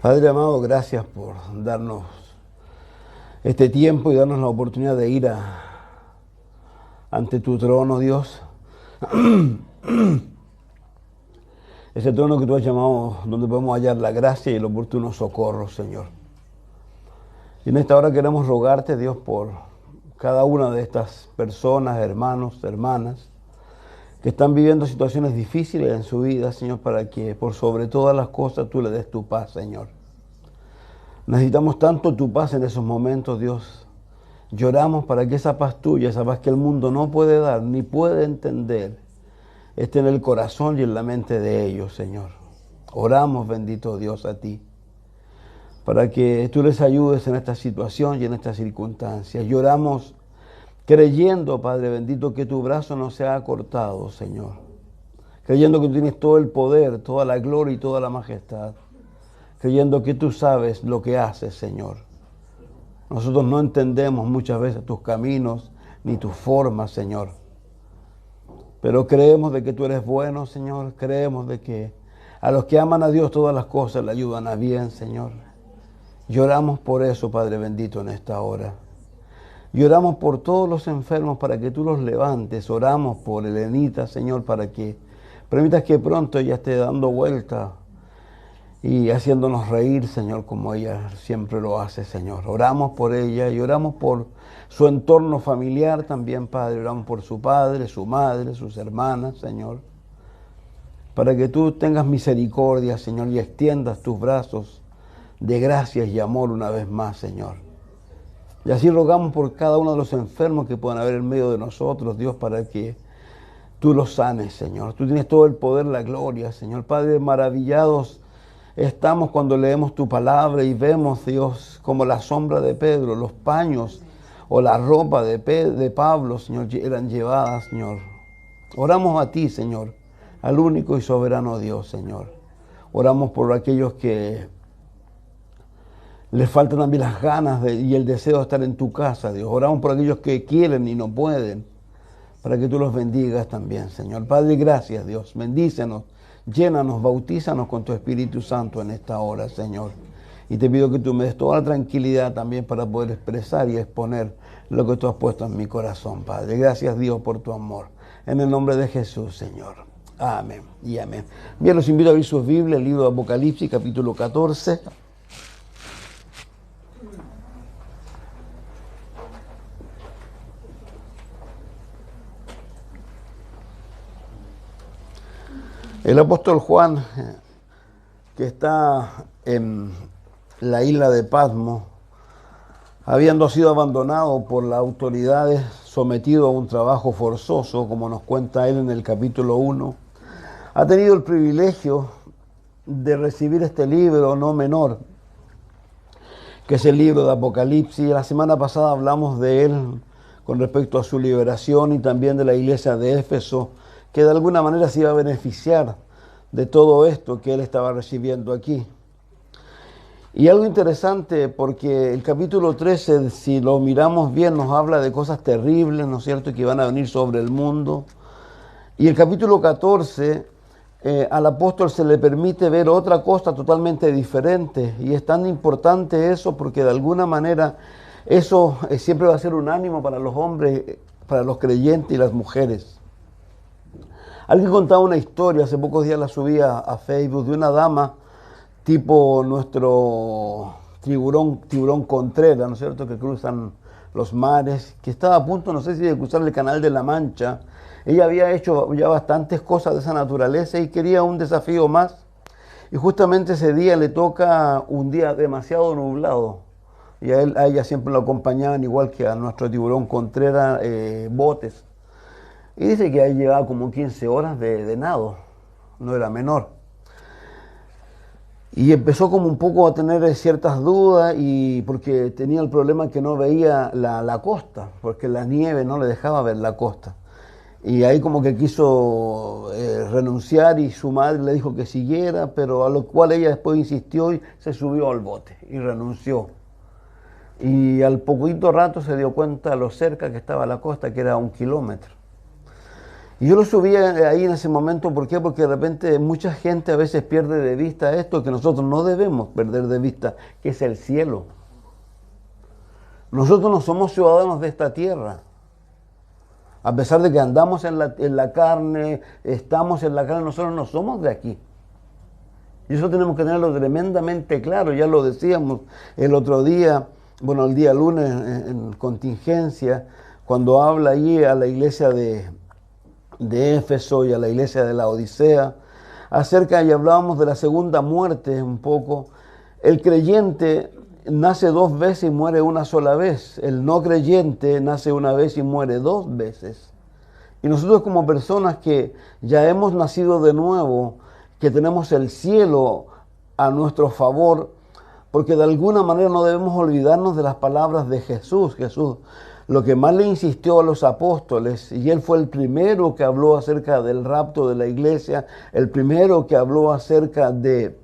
Padre amado, gracias por darnos este tiempo y darnos la oportunidad de ir ante tu trono, Dios. Ese trono que tú has llamado, donde podemos hallar la gracia y el oportuno socorro, Señor. Y en esta hora queremos rogarte, Dios, por cada una de estas personas, hermanos, hermanas, que están viviendo situaciones difíciles en su vida, Señor, para que por sobre todas las cosas tú le des tu paz, Señor. Necesitamos tanto tu paz en esos momentos, Dios. Lloramos para que esa paz tuya, esa paz que el mundo no puede dar ni puede entender, esté en el corazón y en la mente de ellos, Señor. Oramos, bendito Dios, a ti, para que tú les ayudes en esta situación y en estas circunstancias. Lloramos creyendo, Padre bendito, que tu brazo no se ha cortado, Señor. Creyendo que tú tienes todo el poder, toda la gloria y toda la majestad. Creyendo que tú sabes lo que haces, Señor. Nosotros no entendemos muchas veces tus caminos ni tus formas, Señor. Pero creemos de que tú eres bueno, Señor. Creemos de que a los que aman a Dios todas las cosas le ayudan a bien, Señor. Lloramos por eso, Padre bendito, en esta hora. Lloramos por todos los enfermos para que tú los levantes. Oramos por Elenita, Señor, para que permitas que pronto ella esté dando vuelta y haciéndonos reír, Señor, como ella siempre lo hace, Señor. Oramos por ella y oramos por su entorno familiar también, Padre. Oramos por su padre, su madre, sus hermanas, Señor. Para que tú tengas misericordia, Señor, y extiendas tus brazos de gracias y amor una vez más, Señor. Y así rogamos por cada uno de los enfermos que puedan haber en medio de nosotros, Dios, para que tú los sanes, Señor. Tú tienes todo el poder, la gloria, Señor. Padre, maravillados estamos cuando leemos tu palabra y vemos, Dios, como la sombra de Pedro, los paños o la ropa de Pablo, Señor, eran llevadas, Señor. Oramos a ti, Señor, al único y soberano Dios, Señor. Oramos por aquellos que les faltan también las ganas y el deseo de estar en tu casa, Dios. Oramos por aquellos que quieren y no pueden, para que tú los bendigas también, Señor. Padre, gracias, Dios. Bendícenos. Llénanos, bautízanos con tu Espíritu Santo en esta hora, Señor. Y te pido que tú me des toda la tranquilidad también para poder expresar y exponer lo que tú has puesto en mi corazón, Padre. Gracias, Dios, por tu amor. En el nombre de Jesús, Señor. Amén y amén. Bien, los invito a abrir sus Biblias, el libro de Apocalipsis, capítulo 14. El apóstol Juan, que está en la isla de Patmos, habiendo sido abandonado por las autoridades, sometido a un trabajo forzoso, como nos cuenta él en el capítulo 1, ha tenido el privilegio de recibir este libro no menor, que es el libro de Apocalipsis. La semana pasada hablamos de él con respecto a su liberación y también de la iglesia de Éfeso, que de alguna manera se iba a beneficiar de todo esto que él estaba recibiendo aquí. Y algo interesante, porque el capítulo 13, si lo miramos bien, nos habla de cosas terribles, ¿no es cierto?, que van a venir sobre el mundo. Y el capítulo 14, al apóstol se le permite ver otra cosa totalmente diferente. Y es tan importante eso porque de alguna manera eso siempre va a ser un ánimo para los hombres, para los creyentes y las mujeres. Alguien contaba una historia, hace pocos días la subía a Facebook, de una dama tipo nuestro tiburón Contreras, ¿no es cierto?, que cruzan los mares, que estaba a punto, no sé si de cruzar el Canal de la Mancha. Ella había hecho ya bastantes cosas de esa naturaleza y quería un desafío más. Y justamente ese día le toca un día demasiado nublado. Y a ella siempre lo acompañaban, igual que a nuestro tiburón Contreras, botes. Y dice que ahí llevaba como 15 horas de nado, no era menor. Y empezó como un poco a tener ciertas dudas, y porque tenía el problema que no veía la costa, porque la nieve no le dejaba ver la costa. Y ahí como que quiso renunciar, y su madre le dijo que siguiera, pero a lo cual ella después insistió y se subió al bote y renunció. Y al poquito rato se dio cuenta lo cerca que estaba la costa, que era 1 kilómetro. Y yo lo subí ahí en ese momento, ¿por qué? Porque de repente mucha gente a veces pierde de vista esto que nosotros no debemos perder de vista, que es el cielo. Nosotros no somos ciudadanos de esta tierra. A pesar de que andamos en la carne, estamos en la carne, nosotros no somos de aquí. Y eso tenemos que tenerlo tremendamente claro. Ya lo decíamos el otro día, bueno, el día lunes en contingencia, cuando habla allí a la iglesia de Éfeso y a la iglesia de la Odisea, y hablábamos de la segunda muerte un poco. El creyente nace 2 veces y muere una sola vez. El no creyente nace una vez y muere 2 veces. Y nosotros como personas que ya hemos nacido de nuevo, que tenemos el cielo a nuestro favor, porque de alguna manera no debemos olvidarnos de las palabras de Jesús. Jesús, lo que más le insistió a los apóstoles, y él fue el primero que habló acerca del rapto de la iglesia, el primero que habló acerca de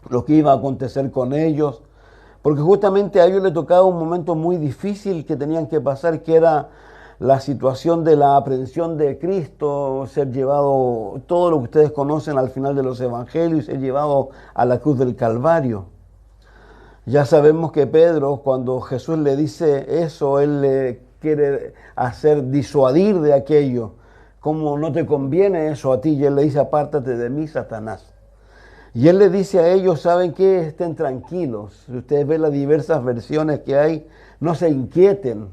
lo que iba a acontecer con ellos, porque justamente a ellos les tocaba un momento muy difícil que tenían que pasar, que era la situación de la aprehensión de Cristo, ser llevado, todo lo que ustedes conocen al final de los evangelios, ser llevado a la cruz del Calvario. Ya sabemos que Pedro, cuando Jesús le dice eso, él le quiere hacer disuadir de aquello. Como no te conviene eso a ti, y él le dice, apártate de mí, Satanás. Y él le dice a ellos, ¿saben qué? Estén tranquilos. Si ustedes ven las diversas versiones que hay, no se inquieten,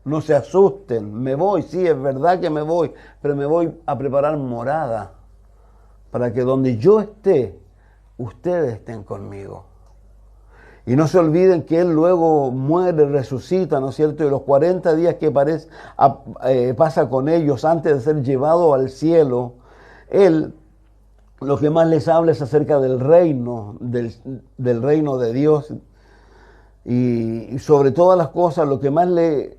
no se asusten. Me voy, sí, es verdad que me voy, pero me voy a preparar morada para que donde yo esté, ustedes estén conmigo. Y no se olviden que él luego muere, resucita, ¿no es cierto? Y los 40 días que pasa con ellos antes de ser llevado al cielo, él lo que más les habla es acerca del reino, del reino de Dios. Y sobre todas las cosas, lo que más le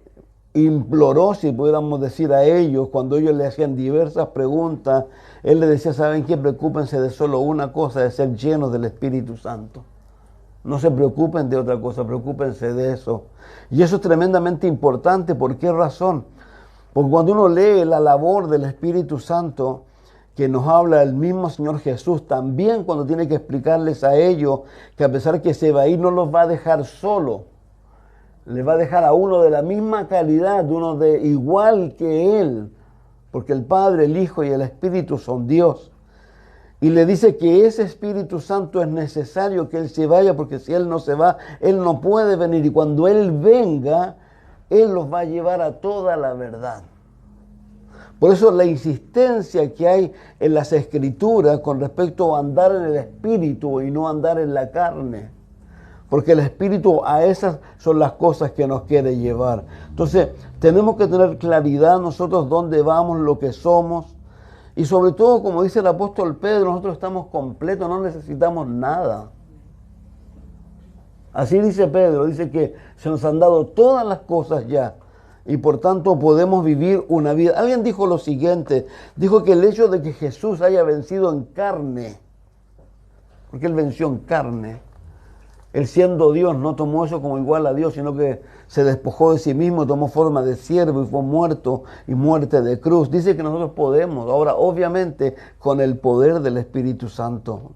imploró, si pudiéramos decir a ellos, cuando ellos le hacían diversas preguntas, él les decía, ¿saben qué? Preocúpense de solo una cosa, de ser llenos del Espíritu Santo. No se preocupen de otra cosa, preocúpense de eso. Y eso es tremendamente importante. ¿Por qué razón? Porque cuando uno lee la labor del Espíritu Santo, que nos habla el mismo Señor Jesús, también cuando tiene que explicarles a ellos que a pesar que se va a ir, no los va a dejar solo. Les va a dejar a uno de la misma calidad, uno de igual que Él. Porque el Padre, el Hijo y el Espíritu son Dios. Y le dice que ese Espíritu Santo es necesario que Él se vaya, porque si Él no se va, Él no puede venir. Y cuando Él venga, Él los va a llevar a toda la verdad. Por eso la insistencia que hay en las Escrituras con respecto a andar en el Espíritu y no andar en la carne. Porque el Espíritu, a esas son las cosas que nos quiere llevar. Entonces, tenemos que tener claridad nosotros dónde vamos, lo que somos. Y sobre todo, como dice el apóstol Pedro, nosotros estamos completos, no necesitamos nada. Así dice Pedro, dice que se nos han dado todas las cosas ya. Y por tanto podemos vivir una vida. Alguien dijo lo siguiente, dijo que el hecho de que Jesús haya vencido en carne, porque Él venció en carne, Él siendo Dios no tomó eso como igual a Dios, sino que se despojó de sí mismo, tomó forma de siervo y fue muerto y muerte de cruz. Dice que nosotros podemos, ahora obviamente con el poder del Espíritu Santo.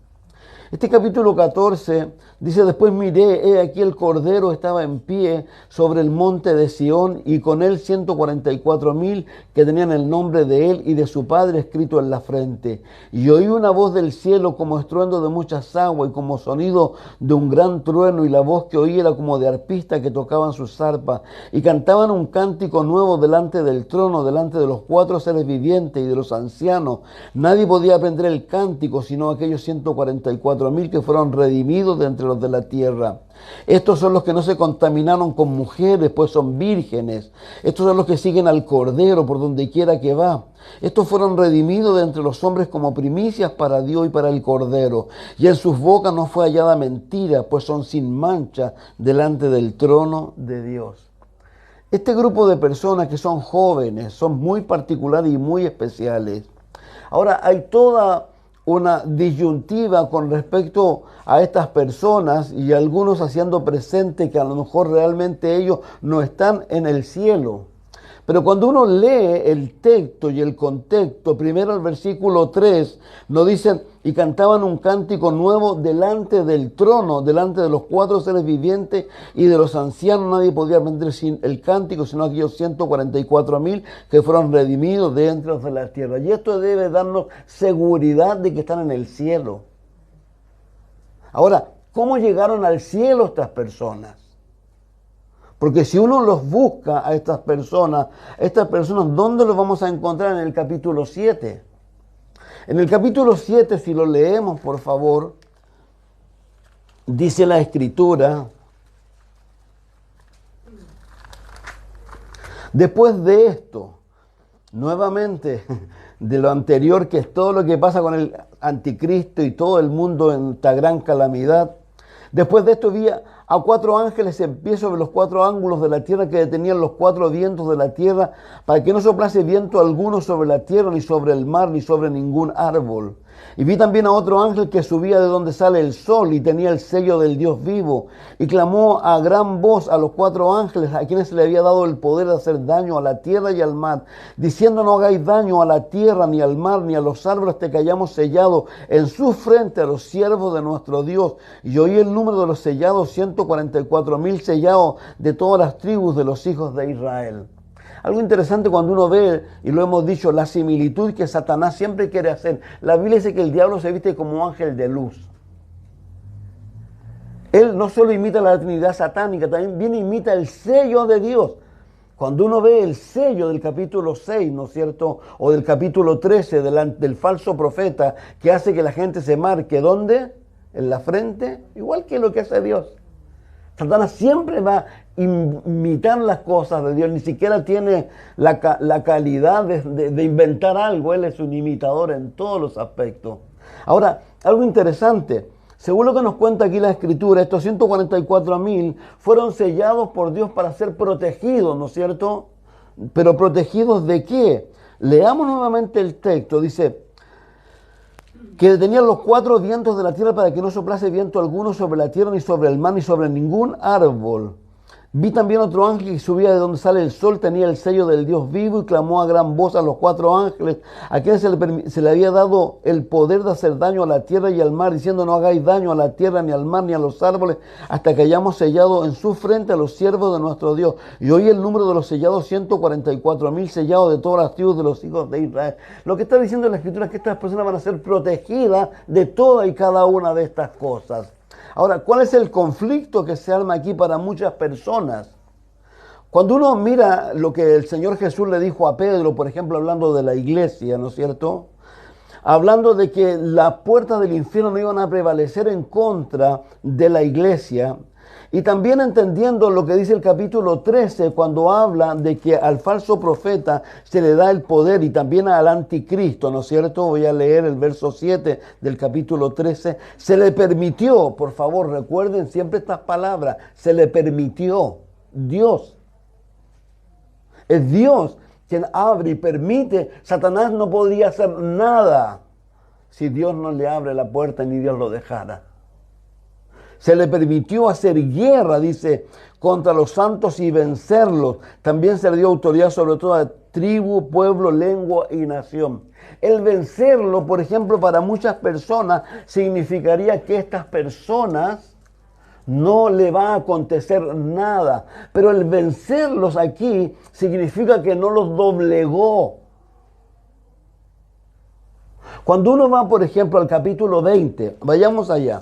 Este capítulo 14 dice, después miré, he aquí el Cordero estaba en pie sobre el monte de Sión y con él 144,000 que tenían el nombre de él y de su Padre escrito en la frente. Y oí una voz del cielo como estruendo de muchas aguas y como sonido de un gran trueno, y la voz que oí era como de arpistas que tocaban sus arpas y cantaban un cántico nuevo delante del trono, delante de los 4 seres vivientes y de los ancianos. Nadie podía aprender el cántico sino aquellos 144,000 que fueron redimidos de entre los de la tierra. Estos son los que no se contaminaron con mujeres, pues son vírgenes. Estos son los que siguen al Cordero por donde quiera que va. Estos fueron redimidos de entre los hombres como primicias para Dios y para el Cordero. Y en sus bocas no fue hallada mentira, pues son sin mancha delante del trono de Dios. Este grupo de personas que son jóvenes son muy particulares y muy especiales. Ahora, hay toda una disyuntiva con respecto a estas personas y algunos haciendo presente que a lo mejor realmente ellos no están en el cielo. Pero cuando uno lee el texto y el contexto, primero el versículo 3 nos dice, y cantaban un cántico nuevo delante del trono, delante de los 4 seres vivientes y de los ancianos. Nadie podía aprender sin el cántico, sino aquellos 144,000 que fueron redimidos de entre de la tierra. Y esto debe darnos seguridad de que están en el cielo. Ahora, ¿cómo llegaron al cielo estas personas? Porque si uno los busca a estas personas, ¿dónde los vamos a encontrar? En el capítulo 7. En el capítulo 7, si lo leemos, por favor, dice la Escritura, después de esto, nuevamente, de lo anterior, que es todo lo que pasa con el anticristo y todo el mundo en esta gran calamidad, después de esto vi a 4 ángeles en pie sobre los 4 ángulos de la tierra, que detenían los 4 vientos de la tierra, para que no soplase viento alguno sobre la tierra, ni sobre el mar, ni sobre ningún árbol. Y vi también a otro ángel que subía de donde sale el sol y tenía el sello del Dios vivo, y clamó a gran voz a los 4 ángeles a quienes se le había dado el poder de hacer daño a la tierra y al mar, diciendo: no hagáis daño a la tierra, ni al mar, ni a los árboles, hasta que hayamos sellado en su frente a los siervos de nuestro Dios. Y oí el número de los sellados, 144,000 sellados de todas las tribus de los hijos de Israel. Algo interesante cuando uno ve, y lo hemos dicho, la similitud que Satanás siempre quiere hacer. La Biblia dice que el diablo se viste como ángel de luz. Él no solo imita la Trinidad satánica, también viene e imita el sello de Dios. Cuando uno ve el sello del capítulo 6, ¿no es cierto?, o del capítulo 13 del falso profeta, que hace que la gente se marque, ¿dónde? En la frente, igual que lo que hace Dios. Satanás siempre va a imitar las cosas de Dios, ni siquiera tiene la calidad de inventar algo. Él es un imitador en todos los aspectos. Ahora, algo interesante, según lo que nos cuenta aquí la Escritura, estos 144,000 fueron sellados por Dios para ser protegidos, ¿no es cierto? ¿Pero protegidos de qué? Leamos nuevamente el texto, dice: que detenían los 4 vientos de la tierra, para que no soplase viento alguno sobre la tierra, ni sobre el mar, ni sobre ningún árbol. Vi también otro ángel que subía de donde sale el sol, tenía el sello del Dios vivo, y clamó a gran voz a los 4 ángeles, a quienes se le había dado el poder de hacer daño a la tierra y al mar, diciendo: no hagáis daño a la tierra, ni al mar, ni a los árboles, hasta que hayamos sellado en su frente a los siervos de nuestro Dios. Y hoy el número de los sellados, 144,000 sellados de todas las tribus de los hijos de Israel. Lo que está diciendo la Escritura es que estas personas van a ser protegidas de toda y cada una de estas cosas. Ahora, ¿cuál es el conflicto que se arma aquí para muchas personas? Cuando uno mira lo que el Señor Jesús le dijo a Pedro, por ejemplo, hablando de la iglesia, ¿no es cierto? Hablando de que las puertas del infierno no iban a prevalecer en contra de la iglesia. Y también entendiendo lo que dice el capítulo 13, cuando habla de que al falso profeta se le da el poder, y también al anticristo, ¿no es cierto? Voy a leer el verso 7 del capítulo 13. Se le permitió, por favor, recuerden siempre estas palabras, se le permitió. Dios. Es Dios quien abre y permite. Satanás no podría hacer nada si Dios no le abre la puerta ni Dios lo dejara. Se le permitió hacer guerra, dice, contra los santos y vencerlos. También se le dio autoridad sobre toda tribu, pueblo, lengua y nación. El vencerlo, por ejemplo, para muchas personas significaría que estas personas no le va a acontecer nada. Pero el vencerlos aquí significa que no los doblegó. Cuando uno va, por ejemplo, al capítulo 20, vayamos allá.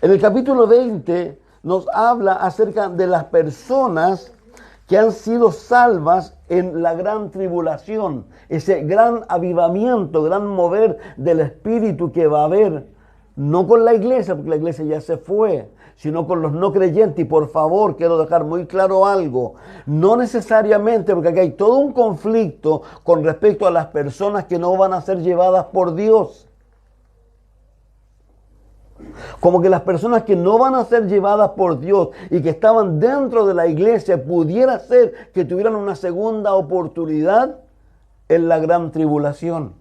En el capítulo 20 nos habla acerca de las personas que han sido salvas en la gran tribulación, ese gran avivamiento, gran mover del Espíritu que va a haber, no con la iglesia, porque la iglesia ya se fue, sino con los no creyentes. Y por favor, quiero dejar muy claro algo, no necesariamente, porque aquí hay todo un conflicto con respecto a las personas que no van a ser llevadas por Dios. Como que las personas que no van a ser llevadas por Dios y que estaban dentro de la iglesia, pudiera ser que tuvieran una segunda oportunidad en la gran tribulación.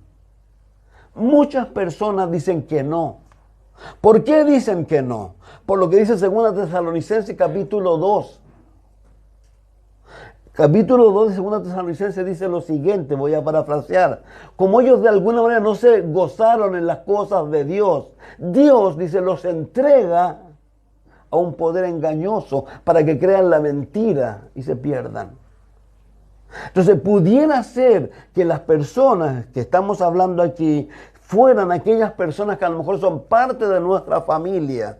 Muchas personas dicen que no. ¿Por qué dicen que no? Por lo que dice 2 Tesalonicenses capítulo 2. Capítulo 2 de 2 Tesalonicenses dice lo siguiente, voy a parafrasear. Como ellos de alguna manera no se gozaron en las cosas de Dios, Dios, dice, los entrega a un poder engañoso para que crean la mentira y se pierdan. Entonces, pudiera ser que las personas que estamos hablando aquí fueran aquellas personas que a lo mejor son parte de nuestra familia.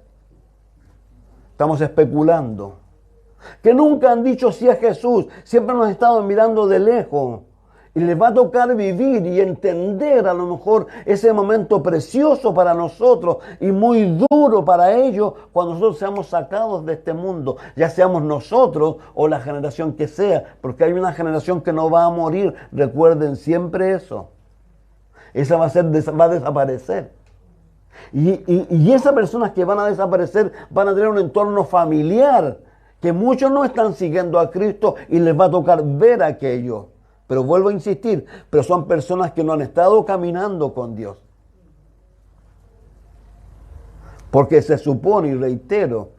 Estamos especulando. Que nunca han dicho sí a Jesús, siempre nos han estado mirando de lejos. Y les va a tocar vivir y entender a lo mejor ese momento precioso para nosotros y muy duro para ellos cuando nosotros seamos sacados de este mundo, ya seamos nosotros o la generación que sea, porque hay una generación que no va a morir, recuerden siempre eso. Esa va a desaparecer. Y esas personas que van a desaparecer van a tener un entorno familiar que muchos no están siguiendo a Cristo y les va a tocar ver aquello. Pero vuelvo a insistir, pero son personas que no han estado caminando con Dios. Porque se supone, y reitero,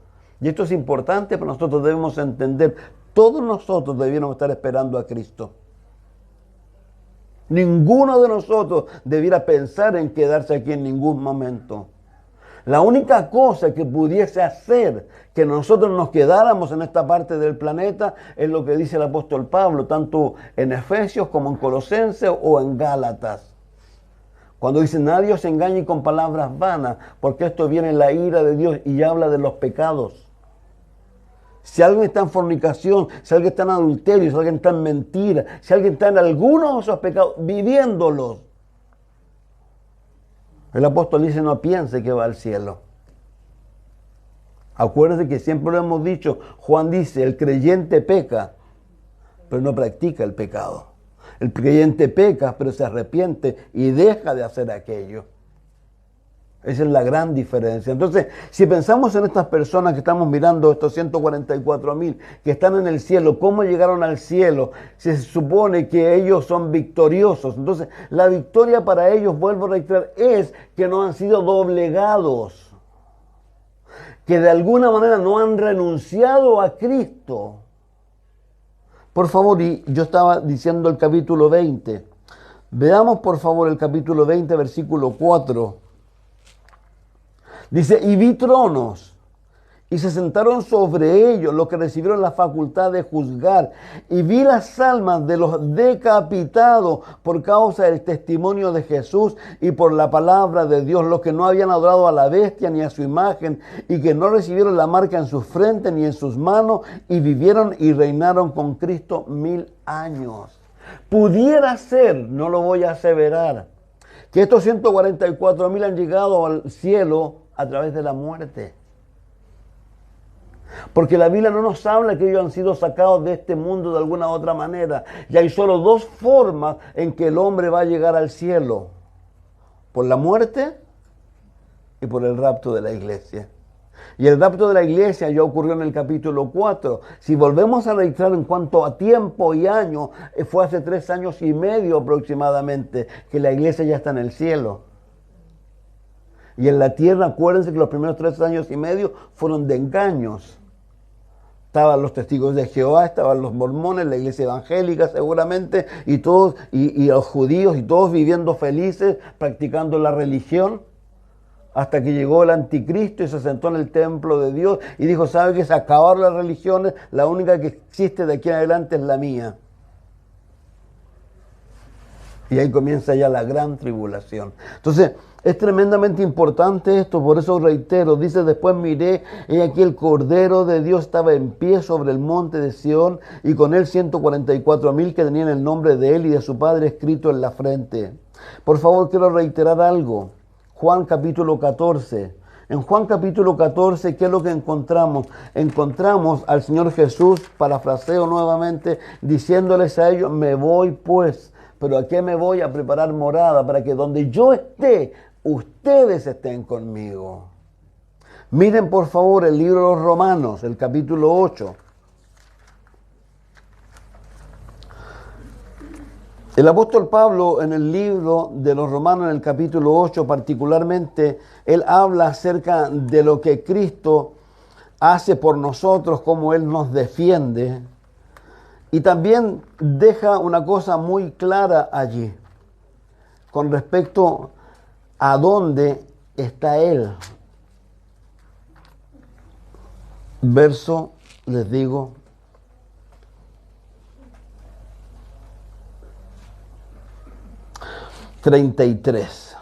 y esto es importante, pero nosotros debemos entender, todos nosotros debiéramos estar esperando a Cristo. Ninguno de nosotros debiera pensar en quedarse aquí en ningún momento. La única cosa que pudiese hacer que nosotros nos quedáramos en esta parte del planeta es lo que dice el apóstol Pablo, tanto en Efesios como en Colosenses o en Gálatas. Cuando dice, nadie os engañe con palabras vanas, porque esto viene la ira de Dios y habla de los pecados. Si alguien está en fornicación, si alguien está en adulterio, si alguien está en mentira, si alguien está en alguno de esos pecados, viviéndolos, el apóstol dice, no piense que va al cielo. Acuérdense que siempre lo hemos dicho, Juan dice, el creyente peca, pero no practica el pecado. El creyente peca, pero se arrepiente y deja de hacer aquello. Esa es la gran diferencia. Entonces, si pensamos en estas personas que estamos mirando, estos 144,000 que están en el cielo, ¿cómo llegaron al cielo? Se supone que ellos son victoriosos. Entonces, la victoria para ellos, vuelvo a reiterar, es que no han sido doblegados, que de alguna manera no han renunciado a Cristo. Por favor, y yo estaba diciendo el capítulo 20. Veamos por favor el capítulo 20, versículo 4. Dice, y vi tronos, y se sentaron sobre ellos los que recibieron la facultad de juzgar, y vi las almas de los decapitados por causa del testimonio de Jesús y por la palabra de Dios, los que no habían adorado a la bestia ni a su imagen, y que no recibieron la marca en su frente ni en sus manos, y vivieron y reinaron con Cristo 1000 años. Pudiera ser, no lo voy a aseverar, que estos 144,000 han llegado al cielo a través de la muerte. Porque la Biblia no nos habla que ellos han sido sacados de este mundo de alguna otra manera. Y hay solo dos formas en que el hombre va a llegar al cielo. Por la muerte y por el rapto de la iglesia. Y el rapto de la iglesia ya ocurrió en el capítulo 4. Si volvemos a registrar en cuanto a tiempo y año, fue hace 3 años y medio aproximadamente que la iglesia ya está en el cielo. Y en la tierra, acuérdense que los primeros 3 años y medio fueron de engaños. Estaban los testigos de Jehová, estaban los mormones, la iglesia evangélica seguramente, y todos, y los judíos, y todos viviendo felices, practicando la religión, hasta que llegó el anticristo y se sentó en el templo de Dios y dijo, ¿sabe que se acabaron las religiones? La única que existe de aquí en adelante es la mía. Y ahí comienza ya la gran tribulación. Entonces, es tremendamente importante esto, por eso reitero, dice, después miré, y aquí el Cordero de Dios estaba en pie sobre el monte de Sión, y con él 144,000 que tenían el nombre de él y de su Padre escrito en la frente. Por favor, quiero reiterar algo. Juan capítulo 14. En Juan capítulo 14, ¿qué es lo que encontramos? Encontramos al Señor Jesús, parafraseo nuevamente, diciéndoles a ellos, me voy pues, pero ¿a qué me voy? A preparar morada, para que donde yo esté, ustedes estén conmigo. Miren por favor el libro de los Romanos, el capítulo 8. El apóstol Pablo en el libro de los Romanos, en el capítulo 8 particularmente, él habla acerca de lo que Cristo hace por nosotros, cómo Él nos defiende. Y también deja una cosa muy clara allí con respecto a dónde está Él. Verso, les digo, 33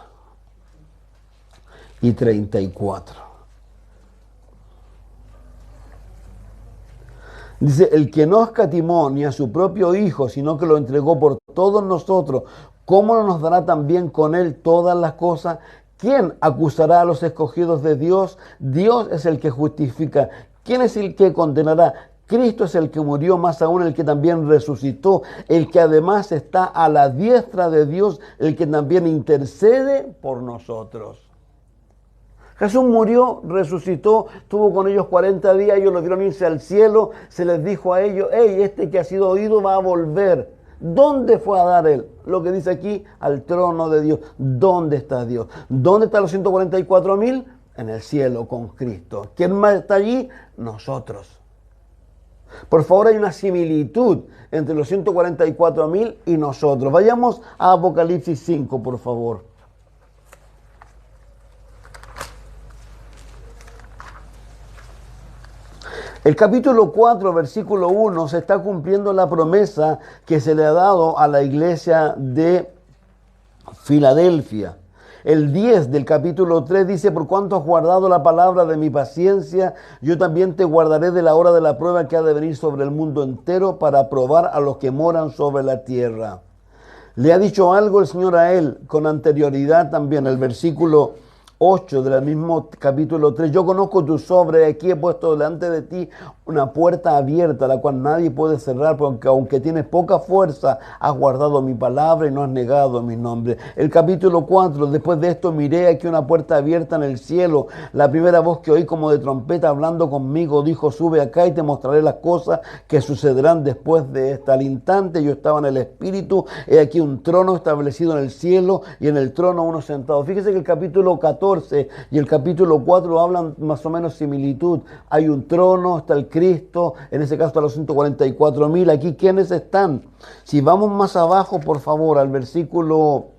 y 34. Dice, el que no escatimó ni a su propio Hijo, sino que lo entregó por todos nosotros, ¿cómo no nos dará también con Él todas las cosas? ¿Quién acusará a los escogidos de Dios? Dios es el que justifica. ¿Quién es el que condenará? Cristo es el que murió, más aún el que también resucitó, el que además está a la diestra de Dios, el que también intercede por nosotros. Jesús murió, resucitó, estuvo con ellos 40 días, ellos lo vieron irse al cielo, se les dijo a ellos, hey, este que ha sido oído va a volver. ¿Dónde fue a dar él? Lo que dice aquí, al trono de Dios. ¿Dónde está Dios? ¿Dónde están los 144,000? En el cielo con Cristo. ¿Quién más está allí? Nosotros. Por favor, hay una similitud entre los 144,000 y nosotros. Vayamos a Apocalipsis 5, por favor. El capítulo 4, versículo 1, se está cumpliendo la promesa que se le ha dado a la iglesia de Filadelfia. El 10 del capítulo 3 dice, por cuanto has guardado la palabra de mi paciencia, yo también te guardaré de la hora de la prueba que ha de venir sobre el mundo entero para probar a los que moran sobre la tierra. Le ha dicho algo el Señor a él con anterioridad también, el versículo 8 del mismo capítulo 3. Yo conozco tus obras, aquí he puesto delante de ti una puerta abierta, la cual nadie puede cerrar, porque aunque tienes poca fuerza, has guardado mi palabra y no has negado mi nombre. El capítulo 4, después de esto miré aquí una puerta abierta en el cielo. La primera voz que oí como de trompeta hablando conmigo dijo, sube acá y te mostraré las cosas que sucederán después de esta. Al instante yo estaba en el Espíritu, he aquí un trono establecido en el cielo y en el trono uno sentado. Fíjese que el capítulo 14 y el capítulo 4 hablan más o menos similitud. Hay un trono, está el Cristo, en ese caso está los 144,000. Aquí, ¿quiénes están? Si vamos más abajo, por favor, al versículo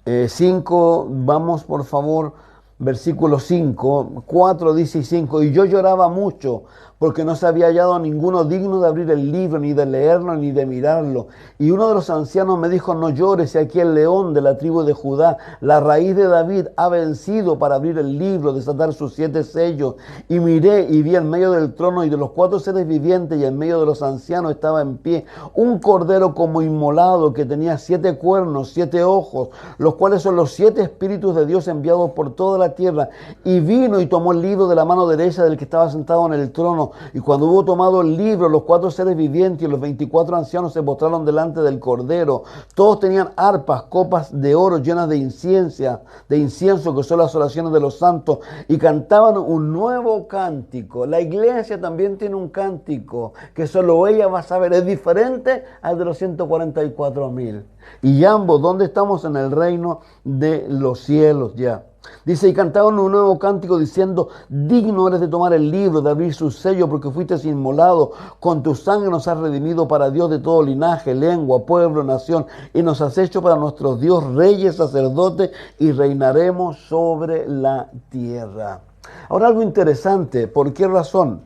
5, vamos por favor, versículo 5, 4 dice y 5, y yo lloraba mucho, porque no se había hallado ninguno digno de abrir el libro, ni de leerlo, ni de mirarlo. Y uno de los ancianos me dijo, no llores, y aquí el león de la tribu de Judá, la raíz de David, ha vencido para abrir el libro, desatar sus 7 sellos. Y miré y vi en medio del trono y de los 4 seres vivientes y en medio de los ancianos estaba en pie un cordero como inmolado que tenía 7 cuernos, 7 ojos, los cuales son los 7 espíritus de Dios enviados por toda la tierra. Y vino y tomó el libro de la mano derecha del que estaba sentado en el trono. Y cuando hubo tomado el libro, los 4 seres vivientes y los 24 ancianos se postraron delante del Cordero. Todos tenían arpas, copas de oro llenas de incienso, que son las oraciones de los santos, y cantaban un nuevo cántico. La iglesia también tiene un cántico que solo ella va a saber. Es diferente al de los 144,000. Y ambos, ¿dónde estamos? En el reino de los cielos ya. Dice, y cantaban un nuevo cántico diciendo, digno eres de tomar el libro, de abrir su sello, porque fuiste inmolado, con tu sangre nos has redimido para Dios de todo linaje, lengua, pueblo, nación, y nos has hecho para nuestros Dios reyes, sacerdotes, y reinaremos sobre la tierra. Ahora algo interesante, ¿por qué razón?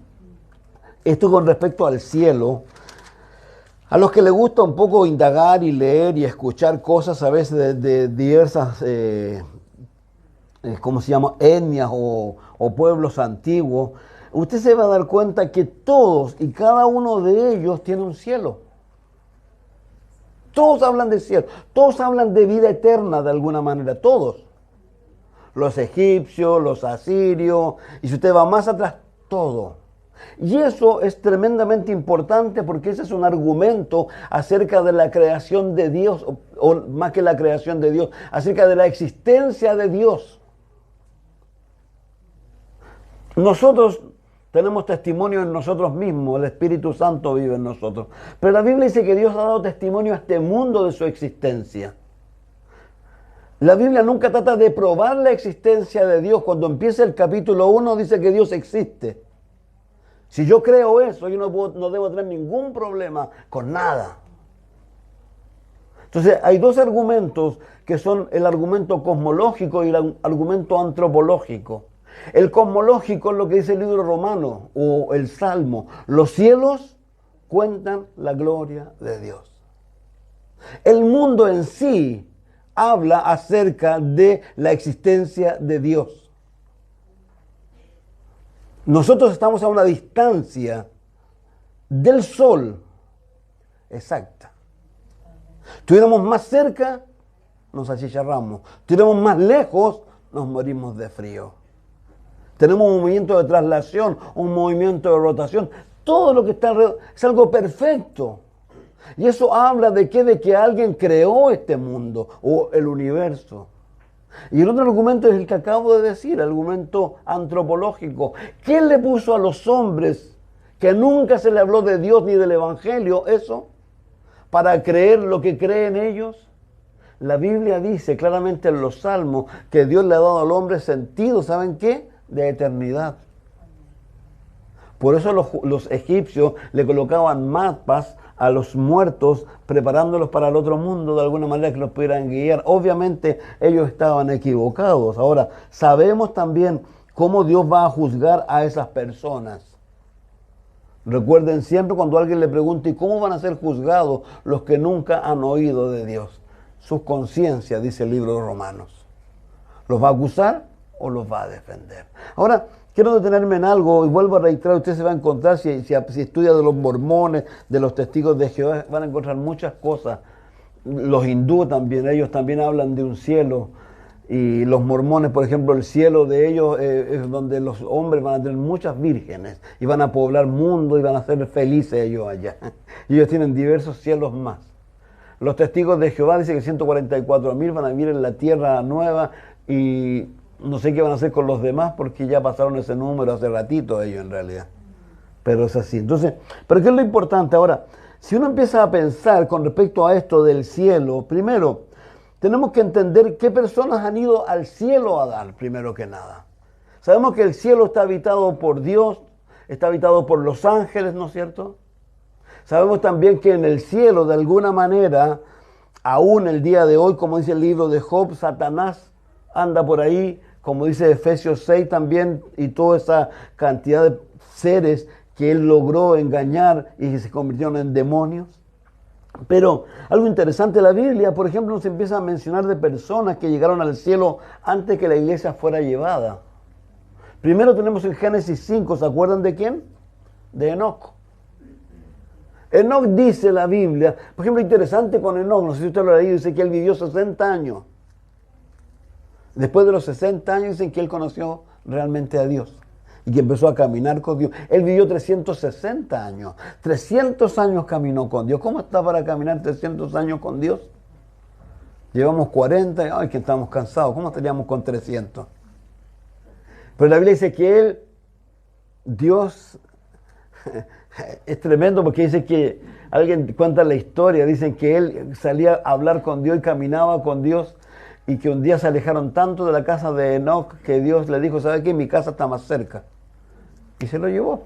Esto con respecto al cielo. A los que les gusta un poco indagar y leer y escuchar cosas a veces de diversas ¿cómo se llama? Etnias o pueblos antiguos, usted se va a dar cuenta que todos y cada uno de ellos tiene un cielo. Todos hablan de cielo, todos hablan de vida eterna de alguna manera, todos. Los egipcios, los asirios, y si usted va más atrás, todo. Y eso es tremendamente importante porque ese es un argumento acerca de la creación de Dios, o más que la creación de Dios, acerca de la existencia de Dios. Nosotros tenemos testimonio en nosotros mismos, el Espíritu Santo vive en nosotros. Pero la Biblia dice que Dios ha dado testimonio a este mundo de su existencia. La Biblia nunca trata de probar la existencia de Dios. Cuando empieza el capítulo 1 dice que Dios existe. Si yo creo eso, yo no debo tener ningún problema con nada. Entonces, hay dos argumentos que son el argumento cosmológico y el argumento antropológico. El cosmológico es lo que dice el libro romano o el Salmo. Los cielos cuentan la gloria de Dios. El mundo en sí habla acerca de la existencia de Dios. Nosotros estamos a una distancia del sol exacta. Estuviéramos más cerca, nos achicharramos. Estuviéramos más lejos, nos morimos de frío. Tenemos un movimiento de traslación, un movimiento de rotación. Todo lo que está alrededor es algo perfecto. Y eso habla de qué, de que alguien creó este mundo o el universo. Y el otro argumento es el que acabo de decir, el argumento antropológico. ¿Quién le puso a los hombres que nunca se le habló de Dios ni del Evangelio eso? Para creer lo que creen ellos. La Biblia dice claramente en los Salmos que Dios le ha dado al hombre sentido, ¿saben qué? De eternidad. Por eso los egipcios le colocaban mapas a los muertos, preparándolos para el otro mundo de alguna manera que los pudieran guiar. Obviamente ellos estaban equivocados. Ahora, sabemos también cómo Dios va a juzgar a esas personas. Recuerden siempre cuando alguien le pregunte, ¿y cómo van a ser juzgados los que nunca han oído de Dios? Sus conciencias, dice el libro de Romanos. ¿Los va a acusar o los va a defender? Ahora, quiero detenerme en algo y vuelvo a reiterar, usted se va a encontrar, si estudia de los mormones, de los testigos de Jehová, van a encontrar muchas cosas. Los hindúes también, ellos también hablan de un cielo. Y los mormones, por ejemplo, el cielo de ellos es donde los hombres van a tener muchas vírgenes y van a poblar mundo y van a ser felices ellos allá. Y ellos tienen diversos cielos más. Los testigos de Jehová dicen que 144,000 van a vivir en la tierra nueva y no sé qué van a hacer con los demás porque ya pasaron ese número hace ratito ellos en realidad. Pero es así. Entonces, ¿pero qué es lo importante ahora? Si uno empieza a pensar con respecto a esto del cielo, primero, tenemos que entender qué personas han ido al cielo a dar, primero que nada. Sabemos que el cielo está habitado por Dios, está habitado por los ángeles, ¿no es cierto? Sabemos también que en el cielo, de alguna manera, aún el día de hoy, como dice el libro de Job, Satanás anda por ahí, como dice Efesios 6 también, y toda esa cantidad de seres que él logró engañar y que se convirtieron en demonios. Pero algo interesante de la Biblia, por ejemplo, nos empieza a mencionar de personas que llegaron al cielo antes que la iglesia fuera llevada. Primero tenemos en Génesis 5, ¿se acuerdan de quién? De Enoc. Enoc dice la Biblia, por ejemplo, interesante con Enoc, no sé si usted lo ha leído, dice que él vivió 60 años. Después de los 60 años dicen que él conoció realmente a Dios. Y que empezó a caminar con Dios. Él vivió 360 años. 300 años caminó con Dios. ¿Cómo está para caminar 300 años con Dios? Llevamos 40 y ¡ay, que estamos cansados! ¿Cómo estaríamos con 300? Pero la Biblia dice que Dios, es tremendo porque dice que, alguien cuenta la historia, dicen que él salía a hablar con Dios y caminaba con Dios. Y que un día se alejaron tanto de la casa de Enoc que Dios le dijo, ¿sabe qué? Mi casa está más cerca. Y se lo llevó.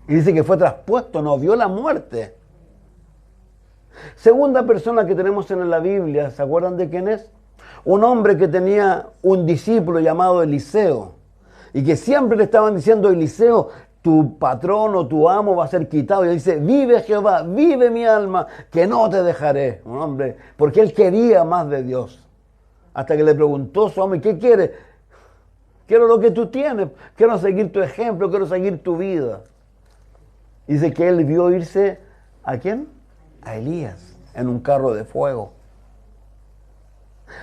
Y dice que fue traspuesto, no vio la muerte. Segunda persona que tenemos en la Biblia, ¿se acuerdan de quién es? Un hombre que tenía un discípulo llamado Eliseo. Y que siempre le estaban diciendo, Eliseo, tu patrón o tu amo va a ser quitado. Y él dice, vive Jehová, vive mi alma, que no te dejaré. Un hombre, porque él quería más de Dios. Hasta que le preguntó su amo, ¿qué quieres? Quiero lo que tú tienes, quiero seguir tu ejemplo, quiero seguir tu vida. Dice que él vio irse, ¿a quién? A Elías, en un carro de fuego.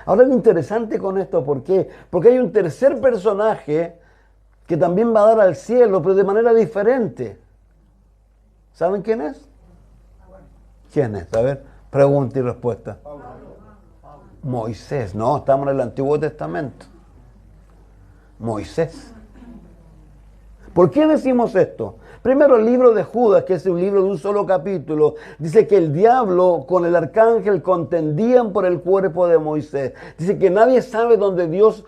Ahora es interesante con esto, ¿por qué? Porque hay un tercer personaje que también va a dar al cielo, pero de manera diferente. ¿Saben quién es? ¿Quién es? A ver, pregunta y respuesta. Moisés, no, estamos en el Antiguo Testamento. Moisés. ¿Por qué decimos esto? Primero, el libro de Judas, que es un libro de un solo capítulo, dice que el diablo con el arcángel contendían por el cuerpo de Moisés. Dice que nadie sabe dónde Dios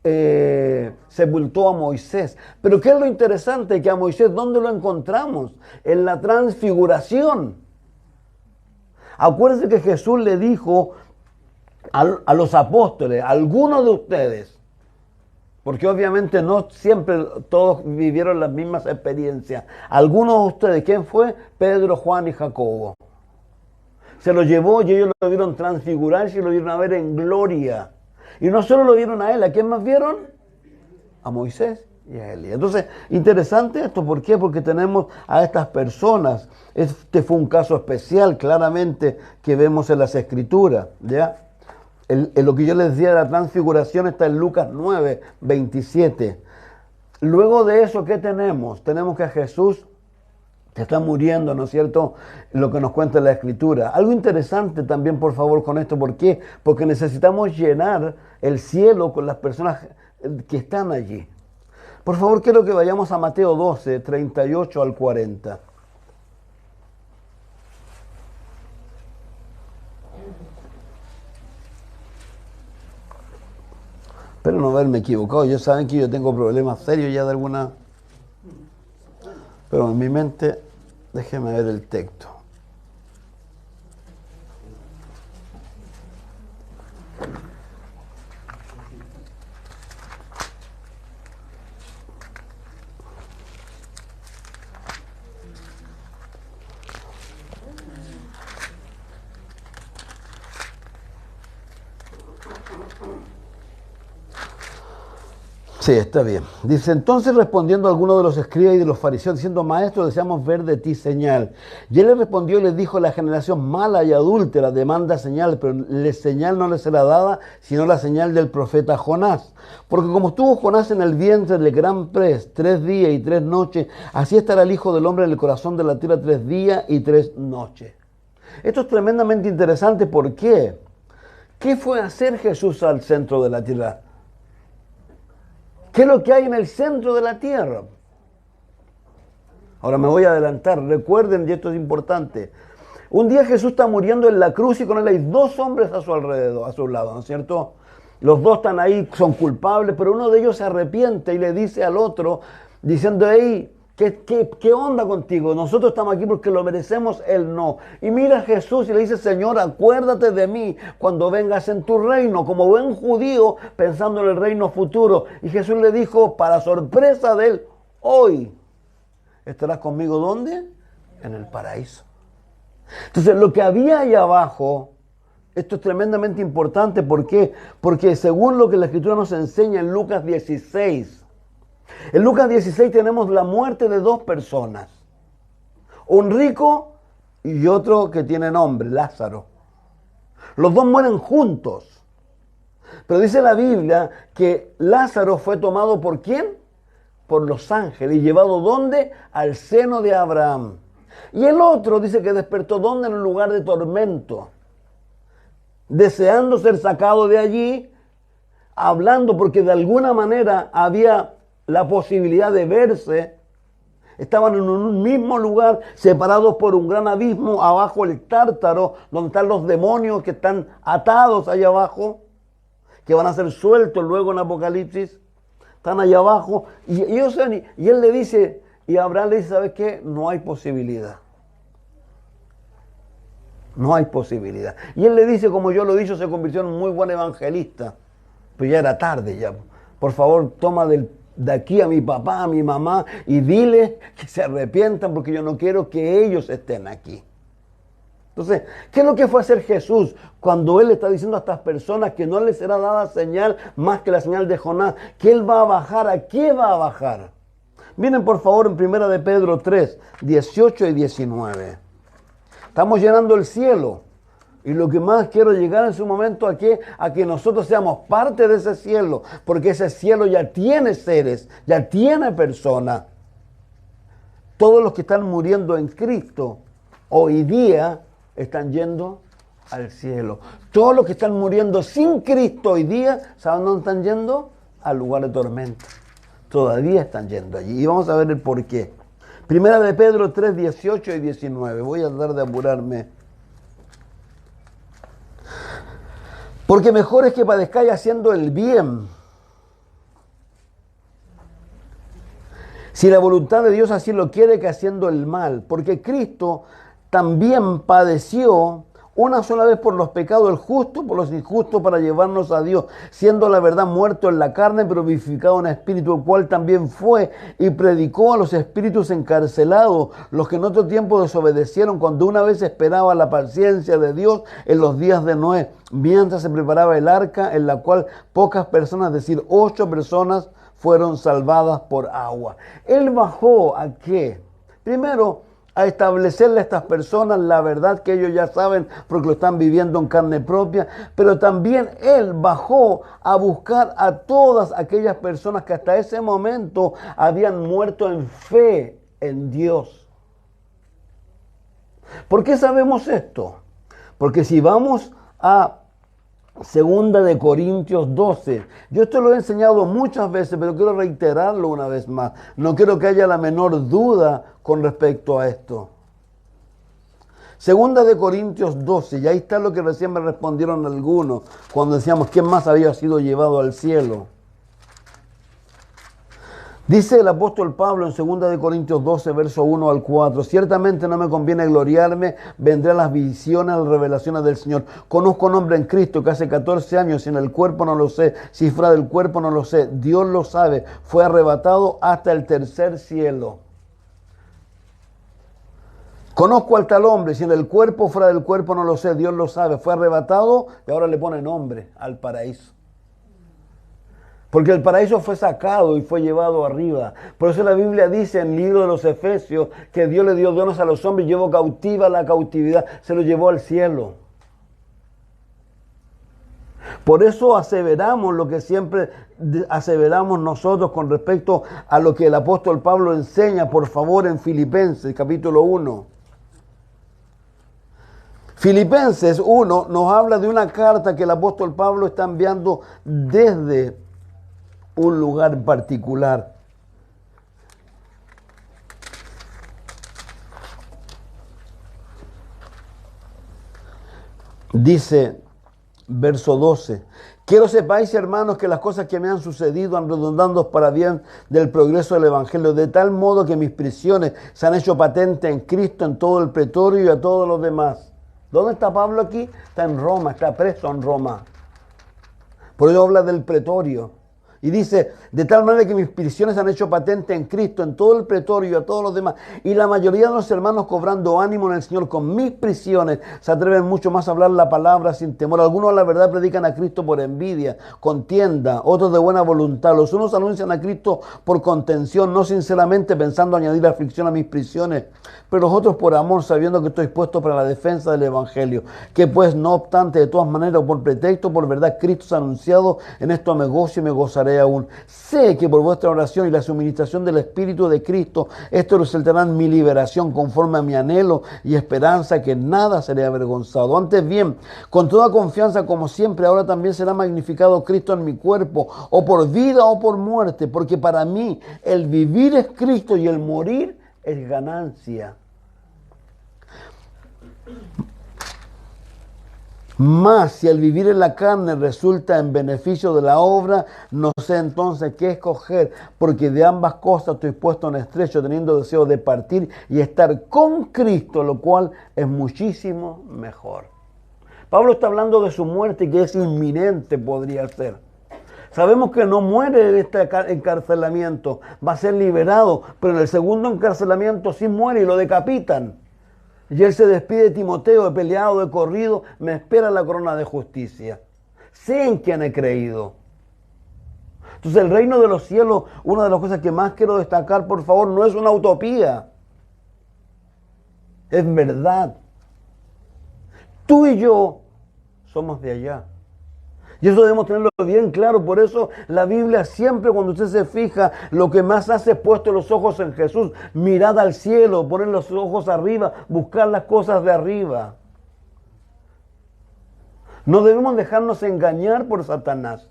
sepultó a Moisés. Pero ¿qué es lo interesante? Que a Moisés, ¿dónde lo encontramos? En la transfiguración. Acuérdense que Jesús le dijo a los apóstoles, algunos de ustedes, porque obviamente no siempre todos vivieron las mismas experiencias. Algunos de ustedes, ¿quién fue? Pedro, Juan y Jacobo. Se lo llevó y ellos lo vieron transfigurarse y lo vieron a ver en gloria. Y no solo lo vieron a él, ¿a quién más vieron? A Moisés y a Elías. Entonces, interesante esto, ¿por qué? Porque tenemos a estas personas. Este fue un caso especial, claramente, que vemos en las Escrituras, ¿ya? Lo que yo les decía de la transfiguración está en Lucas 9, 27. Luego de eso, ¿qué tenemos? Tenemos que Jesús está muriendo, ¿no es cierto? Lo que nos cuenta la Escritura. Algo interesante también, por favor, con esto. ¿Por qué? Porque necesitamos llenar el cielo con las personas que están allí. Por favor, quiero que vayamos a Mateo 12, 38 al 40. Espero no haberme equivocado. Ya saben que yo tengo problemas serios ya de alguna... Pero en mi mente, déjeme ver el texto. Sí, está bien. Dice, entonces respondiendo a alguno de los escribas y de los fariseos, diciendo, maestro, deseamos ver de ti señal. Y él le respondió y les dijo, la generación mala y adúltera demanda señal, pero la señal no le será dada, sino la señal del profeta Jonás. Porque como estuvo Jonás en el vientre del gran pez 3 días y 3 noches, así estará el Hijo del Hombre en el corazón de la tierra 3 días y 3 noches. Esto es tremendamente interesante. ¿Por qué? ¿Qué fue hacer Jesús al centro de la tierra? ¿Qué es lo que hay en el centro de la tierra? Ahora me voy a adelantar. Recuerden, y esto es importante. Un día Jesús está muriendo en la cruz y con él hay 2 hombres a su alrededor, a su lado, ¿no es cierto? Los 2 están ahí, son culpables, pero uno de ellos se arrepiente y le dice al otro, diciendo, hey, ¿qué onda contigo? Nosotros estamos aquí porque lo merecemos, él no. Y mira a Jesús y le dice, Señor, acuérdate de mí cuando vengas en tu reino, como buen judío pensando en el reino futuro. Y Jesús le dijo, para sorpresa de él, hoy estarás conmigo, ¿dónde? En el paraíso. Entonces, lo que había ahí abajo, esto es tremendamente importante. ¿Por qué? Porque según lo que la Escritura nos enseña en Lucas 16, en Lucas 16 tenemos la muerte de 2 personas. Un rico y otro que tiene nombre, Lázaro. Los 2 mueren juntos. Pero dice la Biblia que Lázaro fue tomado ¿por quién? Por los ángeles y llevado ¿dónde? Al seno de Abraham. Y el otro dice que despertó ¿dónde? En un lugar de tormento. Deseando ser sacado de allí, hablando porque de alguna manera había la posibilidad de verse. Estaban en un mismo lugar, separados por un gran abismo, abajo el Tártaro, donde están los demonios que están atados allá abajo, que van a ser sueltos luego en Apocalipsis. Están allá abajo, y él le dice, y Abraham le dice, ¿sabes qué? No hay posibilidad. No hay posibilidad. Y él le dice, como yo lo he dicho, se convirtió en un muy buen evangelista. Pero ya era tarde ya. Por favor, toma de aquí a mi papá, a mi mamá, y dile que se arrepientan porque yo no quiero que ellos estén aquí. Entonces, ¿qué es lo que fue a hacer Jesús cuando Él está diciendo a estas personas que no les será dada señal más que la señal de Jonás? Que Él va a bajar. ¿A qué va a bajar? Miren por favor en 1 de Pedro 3, 18 y 19. Estamos llenando el cielo. Y lo que más quiero llegar en su momento a que nosotros seamos parte de ese cielo, porque ese cielo ya tiene seres, ya tiene personas. Todos los que están muriendo en Cristo hoy día están yendo al cielo. Todos los que están muriendo sin Cristo hoy día, ¿saben dónde están yendo? Al lugar de tormenta. Todavía están yendo allí. Y vamos a ver el por qué. Primera de Pedro 3, 18 y 19. Voy a tratar de apurarme. Porque mejor es que padezcáis haciendo el bien, Si la voluntad de Dios así lo quiere, que haciendo el mal, porque Cristo también padeció una sola vez por los pecados, el justo por los injustos, para llevarnos a Dios, siendo la verdad muerto en la carne, pero vivificado en espíritu, el cual también fue y predicó a los espíritus encarcelados, los que en otro tiempo desobedecieron, cuando una vez esperaba la paciencia de Dios en los días de Noé, mientras se preparaba el arca, en la cual pocas personas, es decir, 8 personas, fueron salvadas por agua. Él bajó ¿a qué? Primero, a establecerle a estas personas la verdad que ellos ya saben porque lo están viviendo en carne propia, pero también Él bajó a buscar a todas aquellas personas que hasta ese momento habían muerto en fe en Dios. ¿Por qué sabemos esto? Porque si vamos a Segunda de Corintios 12. Yo esto lo he enseñado muchas veces, pero quiero reiterarlo una vez más. No quiero que haya la menor duda con respecto a esto. Segunda de Corintios 12, y ahí está lo que recién me respondieron algunos, cuando decíamos quién más había sido llevado al cielo. Dice el apóstol Pablo en 2 de Corintios 12, verso 1 al 4, ciertamente no me conviene gloriarme, vendré a las visiones, a las revelaciones del Señor. Conozco un hombre en Cristo que hace 14 años, si en el cuerpo no lo sé, si fuera del cuerpo no lo sé, Dios lo sabe, fue arrebatado hasta el tercer cielo. Conozco al tal hombre, si en el cuerpo o fuera del cuerpo no lo sé, Dios lo sabe, fue arrebatado y ahora le pone nombre al paraíso. Porque el paraíso fue sacado y fue llevado arriba. Por eso la Biblia dice en el libro de los Efesios que Dios le dio dones a los hombres y llevó cautiva la cautividad, se lo llevó al cielo. Por eso aseveramos lo que siempre aseveramos nosotros con respecto a lo que el apóstol Pablo enseña, por favor, en Filipenses, capítulo 1. Filipenses 1 nos habla de una carta que el apóstol Pablo está enviando desde un lugar particular. Dice, verso 12, quiero sepáis, hermanos, que las cosas que me han sucedido han redundado para bien del progreso del Evangelio, de tal modo que mis prisiones se han hecho patentes en Cristo, en todo el pretorio y a todos los demás. ¿Dónde está Pablo aquí? Está en Roma, está preso en Roma. Por eso habla del pretorio. Y dice, de tal manera que mis prisiones han hecho patente en Cristo, en todo el pretorio y a todos los demás. Y la mayoría de los hermanos, cobrando ánimo en el Señor con mis prisiones, se atreven mucho más a hablar la palabra sin temor. Algunos a la verdad predican a Cristo por envidia, contienda, otros de buena voluntad. Los unos anuncian a Cristo por contención, no sinceramente pensando añadir aflicción a mis prisiones, pero los otros por amor, sabiendo que estoy puesto para la defensa del Evangelio. Que pues, no obstante, de todas maneras, por pretexto, por verdad, Cristo se ha anunciado, en esto me gozo y me gozaré aún. Sé que por vuestra oración y la suministración del Espíritu de Cristo, esto resultará en mi liberación, conforme a mi anhelo y esperanza, que nada seré avergonzado. Antes bien, con toda confianza, como siempre, ahora también será magnificado Cristo en mi cuerpo, o por vida o por muerte, porque para mí el vivir es Cristo y el morir es ganancia. Mas si el vivir en la carne resulta en beneficio de la obra, no sé entonces qué escoger, porque de ambas cosas estoy puesto en estrecho, teniendo deseo de partir y estar con Cristo, lo cual es muchísimo mejor. Pablo está hablando de su muerte, que es inminente, podría ser. Sabemos que no muere en este encarcelamiento, va a ser liberado, pero en el segundo encarcelamiento sí muere y lo decapitan. Y él se despide de Timoteo, he peleado, he corrido, me espera la corona de justicia. Sé en quién he creído. Entonces el reino de los cielos, una de las cosas que más quiero destacar, por favor, no es una utopía. Es verdad. Tú y yo somos de allá. Y eso debemos tenerlo bien claro. Por eso la Biblia siempre, cuando usted se fija, lo que más hace es puesto los ojos en Jesús. Mirad al cielo, poner los ojos arriba, buscar las cosas de arriba. No debemos dejarnos engañar por Satanás.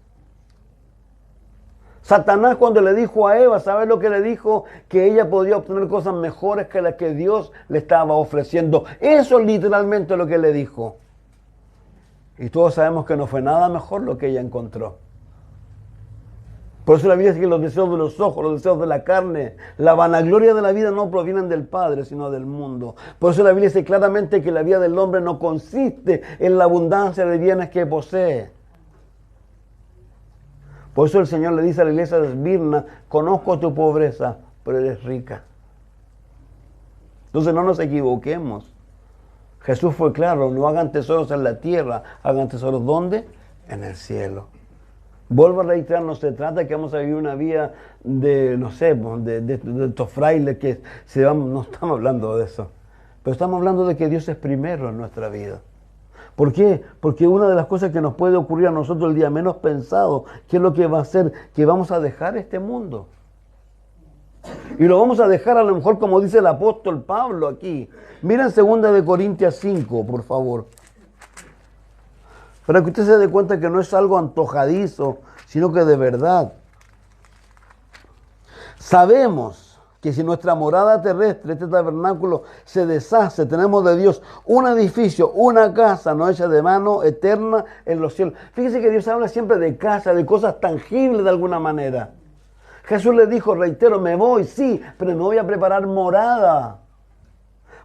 Satanás, cuando le dijo a Eva, ¿sabe lo que le dijo? Que ella podía obtener cosas mejores que las que Dios le estaba ofreciendo. Eso es literalmente lo que le dijo. Y todos sabemos que no fue nada mejor lo que ella encontró. Por eso la Biblia dice que los deseos de los ojos, los deseos de la carne, la vanagloria de la vida no provienen del Padre, sino del mundo. Por eso la Biblia dice claramente que la vida del hombre no consiste en la abundancia de bienes que posee. Por eso el Señor le dice a la iglesia de Esmirna, conozco tu pobreza, pero eres rica. Entonces no nos equivoquemos. Jesús fue claro, no hagan tesoros en la tierra, hagan tesoros ¿dónde? En el cielo. Vuelvo a reiterar, no se trata de que vamos a vivir una vida de, no sé, de estos frailes que se van, no estamos hablando de eso. Pero estamos hablando de que Dios es primero en nuestra vida. ¿Por qué? Porque una de las cosas que nos puede ocurrir a nosotros el día menos pensado, ¿qué es lo que va a hacer? Que vamos a dejar este mundo. Y lo vamos a dejar a lo mejor como dice el apóstol Pablo aquí. Miren 2 Corintios 5, por favor. Para que usted se dé cuenta que no es algo antojadizo, sino que de verdad. Sabemos que si nuestra morada terrestre, este tabernáculo, se deshace, tenemos de Dios un edificio, una casa no hecha de mano, eterna en los cielos. Fíjese que Dios habla siempre de casa, de cosas tangibles de alguna manera. Jesús le dijo, reitero, me voy, sí, pero me voy a preparar morada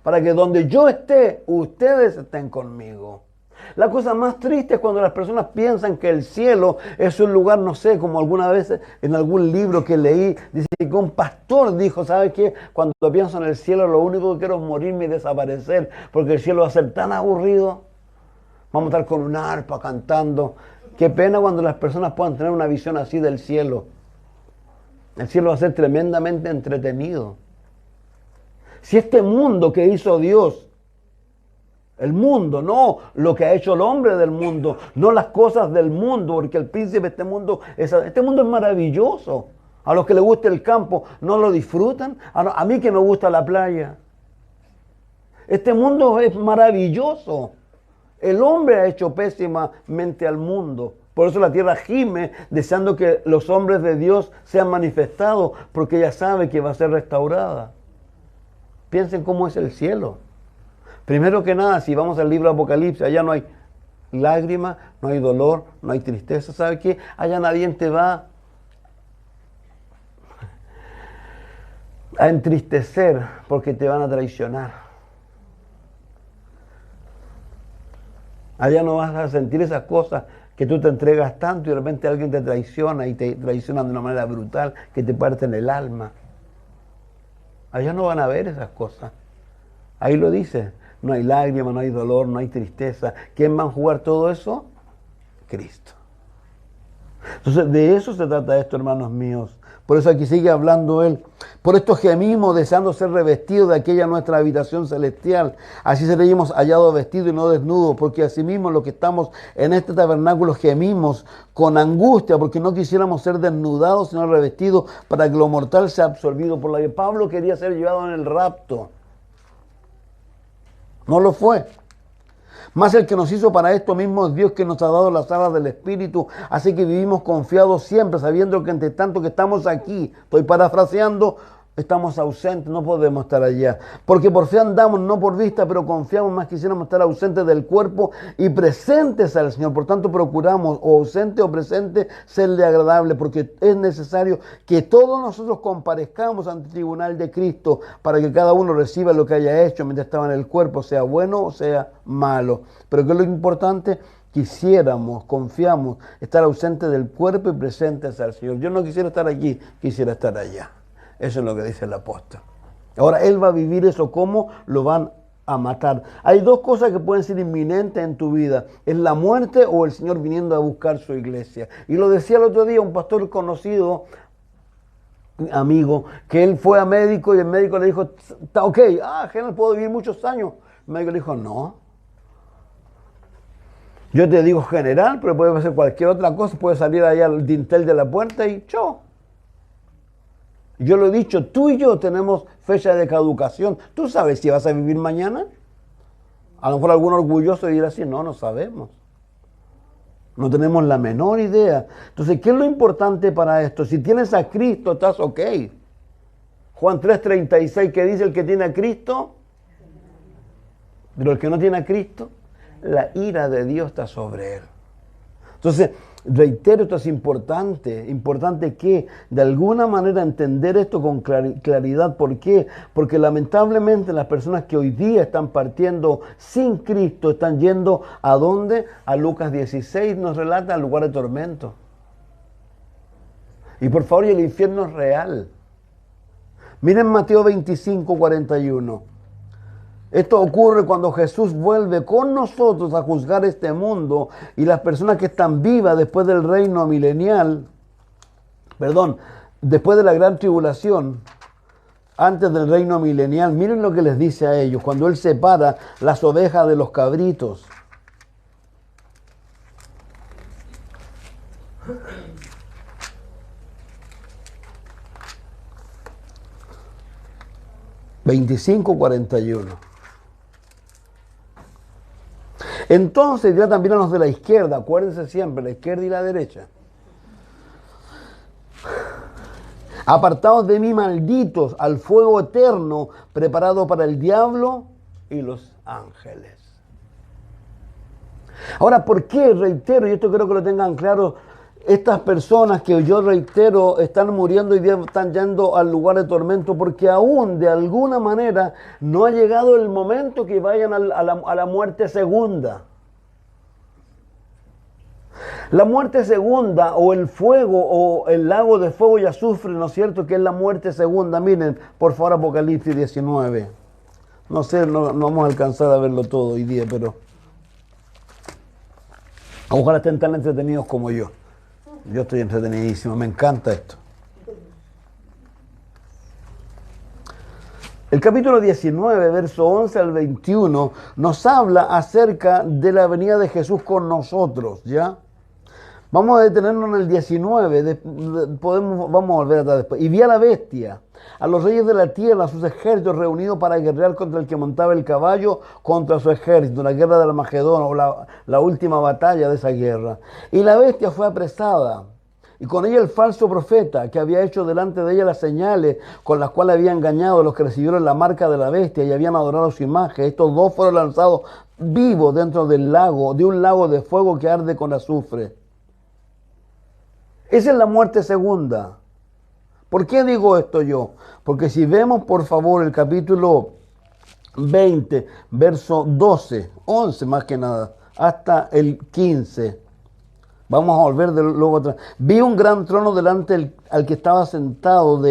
para que donde yo esté, ustedes estén conmigo. La cosa más triste es cuando las personas piensan que el cielo es un lugar, no sé, como alguna vez en algún libro que leí, dice que un pastor dijo, ¿sabes qué? Cuando pienso en el cielo, lo único que quiero es morirme y desaparecer, porque el cielo va a ser tan aburrido. Vamos a estar con un arpa cantando. Qué pena cuando las personas puedan tener una visión así del cielo. El cielo va a ser tremendamente entretenido. Si este mundo que hizo Dios, el mundo, no lo que ha hecho el hombre del mundo, no las cosas del mundo, porque el príncipe de este mundo es maravilloso. A los que les gusta el campo, ¿no lo disfrutan? A mí que me gusta la playa. Este mundo es maravilloso. El hombre ha hecho pésimamente al mundo. Por eso la tierra gime, deseando que los hombres de Dios sean manifestados, porque ella sabe que va a ser restaurada. Piensen cómo es el cielo. Primero que nada, si vamos al libro de Apocalipsis, allá no hay lágrimas, no hay dolor, no hay tristeza. ¿Sabe qué? Allá nadie te va a entristecer porque te van a traicionar. Allá no vas a sentir esas cosas que tú te entregas tanto y de repente alguien te traiciona y te traiciona de una manera brutal que te parte en el alma. Allá no van a ver esas cosas. Ahí lo dice. No hay lágrimas, no hay dolor, no hay tristeza. ¿Quién va a jugar todo eso? Cristo. Entonces, de eso se trata esto, hermanos míos. Por eso aquí sigue hablando él. Por esto gemimos, deseando ser revestidos de aquella nuestra habitación celestial. Así seremos hallados vestidos y no desnudos, porque asimismo los que estamos en este tabernáculo gemimos con angustia, porque no quisiéramos ser desnudados, sino revestidos para que lo mortal sea absorbido por la vida. Pablo quería ser llevado en el rapto. No lo fue. Más el que nos hizo para esto mismo es Dios, que nos ha dado las alas del Espíritu. Así que vivimos confiados siempre, sabiendo que entre tanto que estamos aquí, estoy parafraseando, estamos ausentes, no podemos estar allá. Porque por fe andamos, no por vista, pero confiamos, más quisiéramos estar ausentes del cuerpo y presentes al Señor. Por tanto, procuramos, o ausente o presente, serle agradable, porque es necesario que todos nosotros comparezcamos ante el tribunal de Cristo, para que cada uno reciba lo que haya hecho mientras estaba en el cuerpo, sea bueno o sea malo. Pero ¿qué es lo importante? Quisiéramos, confiamos, estar ausentes del cuerpo y presentes al Señor. Yo no quisiera estar aquí, quisiera estar allá. Eso es lo que dice el apóstol. Ahora, él va a vivir eso. ¿Cómo? Lo van a matar. Hay dos cosas que pueden ser inminentes en tu vida. Es la muerte o el Señor viniendo a buscar su iglesia. Y lo decía el otro día un pastor conocido, amigo, que él fue a médico y el médico le dijo, está ok, general, puedo vivir muchos años. El médico le dijo, no. Yo te digo general, pero puede hacer cualquier otra cosa. Puede salir allá al dintel de la puerta y chao. Yo lo he dicho, tú y yo tenemos fecha de caducación. ¿Tú sabes si vas a vivir mañana? A lo mejor algún orgulloso dirá así, no sabemos. No tenemos la menor idea. Entonces, ¿qué es lo importante para esto? Si tienes a Cristo, estás ok. Juan 3:36, ¿qué dice el que tiene a Cristo? Pero el que no tiene a Cristo, la ira de Dios está sobre él. Entonces, reitero, esto es importante. Importante que de alguna manera entender esto con claridad. ¿Por qué? Porque lamentablemente las personas que hoy día están partiendo sin Cristo están yendo ¿a dónde? A Lucas 16 nos relata, al lugar de tormento. Y por favor, el infierno es real. Miren Mateo 25, 41. Esto ocurre cuando Jesús vuelve con nosotros a juzgar este mundo y las personas que están vivas después del reino milenial, después de la gran tribulación, antes del reino milenial. Miren lo que les dice a ellos cuando Él separa las ovejas de los cabritos. (25:41). Entonces ya también a los de la izquierda, acuérdense siempre, la izquierda y la derecha: apartaos de mí, malditos, al fuego eterno preparado para el diablo y los ángeles. Ahora, ¿por qué? Reitero, y esto creo que lo tengan claro, estas personas que yo reitero están muriendo y están yendo al lugar de tormento porque aún de alguna manera no ha llegado el momento que vayan a la muerte segunda. La muerte segunda, o el fuego, o el lago de fuego y azufre, ¿no es cierto? Que es la muerte segunda. Miren, por favor, Apocalipsis 19. No sé, no vamos a alcanzar a verlo todo hoy día, pero ojalá estén tan entretenidos como yo. Yo estoy entretenidísimo, me encanta esto. El capítulo 19, verso 11 al 21, nos habla acerca de la venida de Jesús con nosotros, ¿ya? Vamos a detenernos en el 19, vamos a volver atrás después. Y vi a la bestia, a los reyes de la tierra, a sus ejércitos reunidos para guerrear contra el que montaba el caballo, contra su ejército, la guerra de Armagedón, o la última batalla de esa guerra. Y la bestia fue apresada, y con ella el falso profeta, que había hecho delante de ella las señales con las cuales había engañado a los que recibieron la marca de la bestia y habían adorado su imagen. Estos dos fueron lanzados vivos dentro del lago, de un lago de fuego que arde con azufre. Esa es la muerte segunda. ¿Por qué digo esto yo? Porque si vemos por favor el capítulo 20, verso 12, 11 más que nada, hasta el 15. Vamos a volver luego atrás. Vi un gran trono delante al que estaba sentado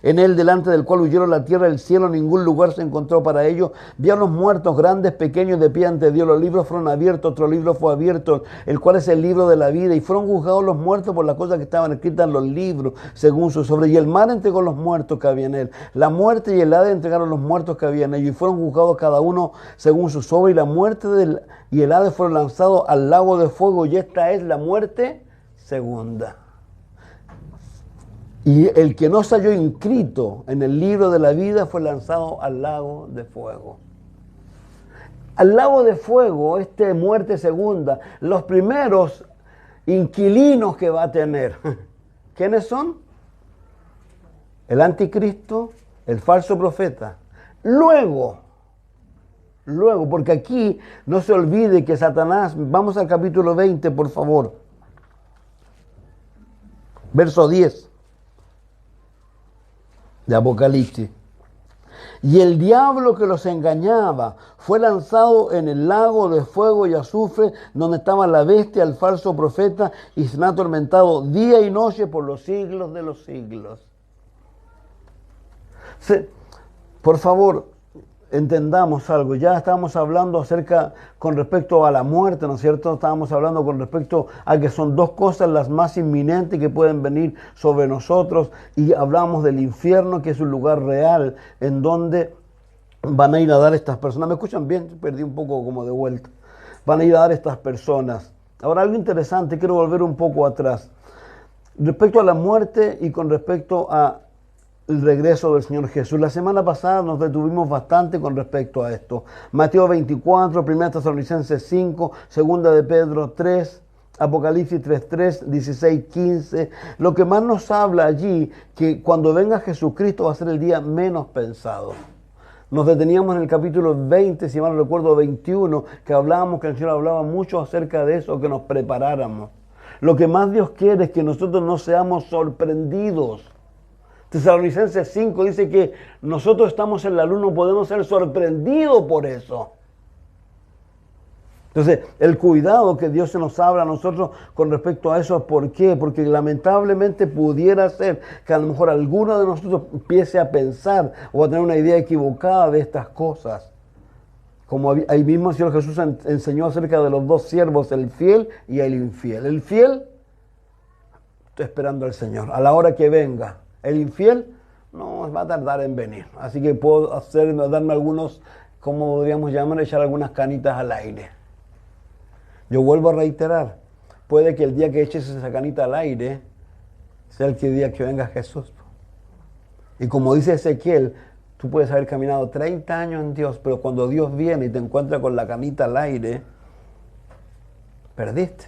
en él delante del cual huyeron la tierra y el cielo, ningún lugar se encontró para ellos. Vi a los muertos, grandes, pequeños, de pie ante Dios. Los libros fueron abiertos, otro libro fue abierto, el cual es el libro de la vida. Y fueron juzgados los muertos por las cosas que estaban escritas en los libros, según sus obras. Y el mar entregó los muertos que había en él. La muerte y el Hades entregaron los muertos que había en ellos. Y fueron juzgados cada uno según sus obras. Y la muerte y el Hades fueron lanzados al lago de fuego. Y esta es la muerte segunda. Y el que no se halló inscrito en el libro de la vida fue lanzado al lago de fuego. Al lago de fuego, muerte segunda, los primeros inquilinos que va a tener, ¿quiénes son? El anticristo, el falso profeta. Luego, porque aquí no se olvide que Satanás, vamos al capítulo 20, por favor, verso 10. De Apocalipsis. Y el diablo que los engañaba fue lanzado en el lago de fuego y azufre, donde estaba la bestia, el falso profeta, y será atormentado día y noche por los siglos de los siglos. Por favor, entendamos algo. Ya estábamos hablando con respecto a la muerte, ¿no es cierto? Estábamos hablando con respecto a que son dos cosas las más inminentes que pueden venir sobre nosotros, y hablamos del infierno, que es un lugar real en donde van a ir a dar estas personas. ¿Me escuchan bien? Perdí un poco como de vuelta. Van a ir a dar estas personas. Ahora, algo interesante, quiero volver un poco atrás. Respecto a la muerte y con respecto a el regreso del Señor Jesús. La semana pasada nos detuvimos bastante con respecto a esto. Mateo 24, 1 Tesalonicenses 5, 2 de Pedro 3, Apocalipsis 3:3, 16:15. Lo que más nos habla allí, que cuando venga Jesucristo va a ser el día menos pensado. Nos deteníamos en el capítulo 20, si mal no recuerdo 21, que hablábamos, que el Señor hablaba mucho acerca de eso, que nos preparáramos. Lo que más Dios quiere es que nosotros no seamos sorprendidos. Tesalonicenses 5 dice que nosotros estamos en la luz, no podemos ser sorprendidos por eso. Entonces, el cuidado que Dios se nos habla a nosotros con respecto a eso, ¿por qué? Porque lamentablemente pudiera ser que a lo mejor alguno de nosotros empiece a pensar o a tener una idea equivocada de estas cosas. Como ahí mismo el Señor Jesús enseñó acerca de los dos siervos, el fiel y el infiel. El fiel, estoy esperando al Señor, a la hora que venga. El infiel, no, va a tardar en venir. Así que puedo darme algunos, como podríamos llamar, echar algunas canitas al aire. Yo vuelvo a reiterar, puede que el día que eches esa canita al aire sea el día que venga Jesús. Y como dice Ezequiel, tú puedes haber caminado 30 años en Dios, pero cuando Dios viene y te encuentra con la canita al aire, perdiste.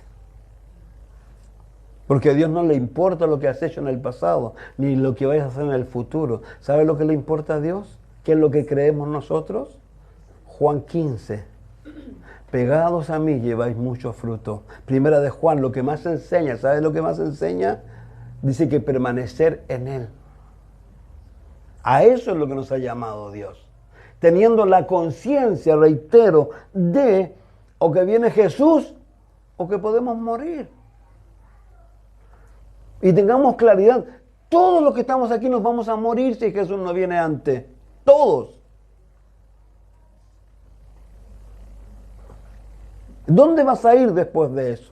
Porque a Dios no le importa lo que has hecho en el pasado, ni lo que vayas a hacer en el futuro. ¿Sabes lo que le importa a Dios? ¿Qué es lo que creemos nosotros? Juan 15. Pegados a mí lleváis mucho fruto. Primera de Juan, lo que más enseña, ¿sabes lo que más enseña? Dice que permanecer en Él. A eso es lo que nos ha llamado Dios. Teniendo la conciencia, reitero, de o que viene Jesús o que podemos morir. Y tengamos claridad, todos los que estamos aquí nos vamos a morir si Jesús no viene antes. Todos. ¿Dónde vas a ir después de eso?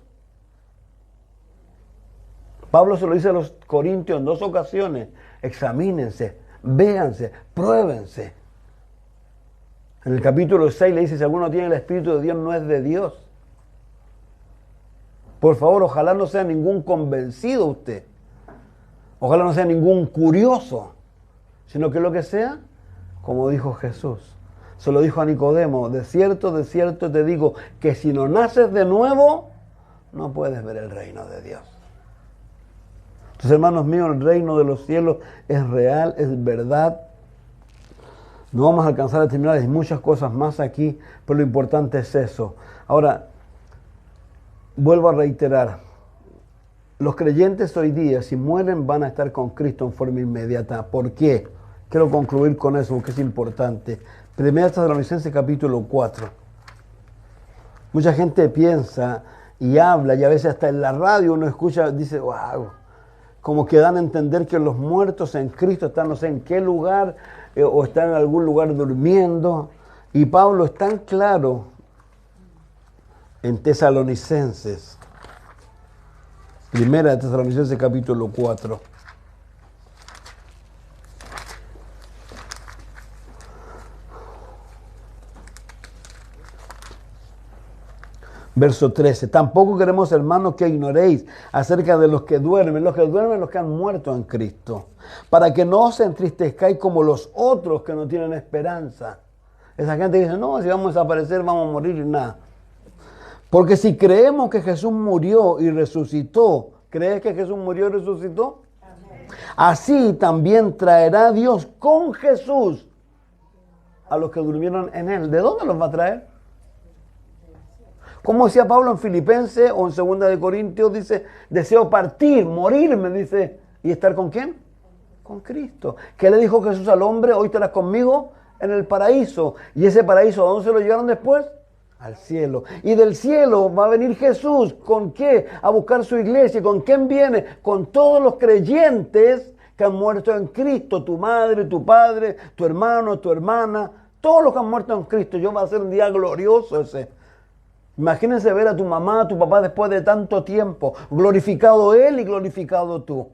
Pablo se lo dice a los corintios en 2 ocasiones. Examínense, véanse, pruébense. En el capítulo 6 le dice, si alguno tiene el Espíritu de Dios, no es de Dios. Por favor, ojalá no sea ningún convencido usted. Ojalá no sea ningún curioso. Sino que lo que sea, como dijo Jesús. Se lo dijo a Nicodemo, de cierto te digo, que si no naces de nuevo, no puedes ver el reino de Dios. Entonces, hermanos míos, el reino de los cielos es real, es verdad. No vamos a alcanzar a terminar, hay muchas cosas más aquí, pero lo importante es eso. Ahora, vuelvo a reiterar, los creyentes hoy día, si mueren, van a estar con Cristo en forma inmediata. ¿Por qué? Quiero concluir con eso, porque es importante. Primera Tesalonicenses capítulo 4. Mucha gente piensa y habla, y a veces hasta en la radio uno escucha, dice, wow, como que dan a entender que los muertos en Cristo están no sé en qué lugar, o están en algún lugar durmiendo. Y Pablo es tan claro en Tesalonicenses. Primera de Tesalonicenses capítulo 4. Verso 13. Tampoco queremos, hermanos, que ignoréis acerca de los que duermen, los que han muerto en Cristo, para que no os entristezcáis como los otros que no tienen esperanza. Esa gente dice, no, si vamos a desaparecer, vamos a morir y nada. Porque si creemos que Jesús murió y resucitó, ¿crees que Jesús murió y resucitó? Amén. Así también traerá Dios con Jesús a los que durmieron en Él. ¿De dónde los va a traer? Como decía Pablo en Filipenses o en 2 de Corintios, dice, deseo partir, morirme, dice, ¿y estar con quién? Con Cristo. ¿Qué le dijo Jesús al hombre? Hoy estarás conmigo en el paraíso. ¿Y ese paraíso a dónde se lo llevaron después? Al cielo. Y del cielo va a venir Jesús. ¿Con qué? A buscar su iglesia. ¿Con quién viene? Con todos los creyentes que han muerto en Cristo. Tu madre, tu padre, tu hermano, tu hermana. Todos los que han muerto en Cristo. Yo va a ser un día glorioso ese. Imagínense ver a tu mamá, a tu papá después de tanto tiempo. Glorificado él y glorificado tú.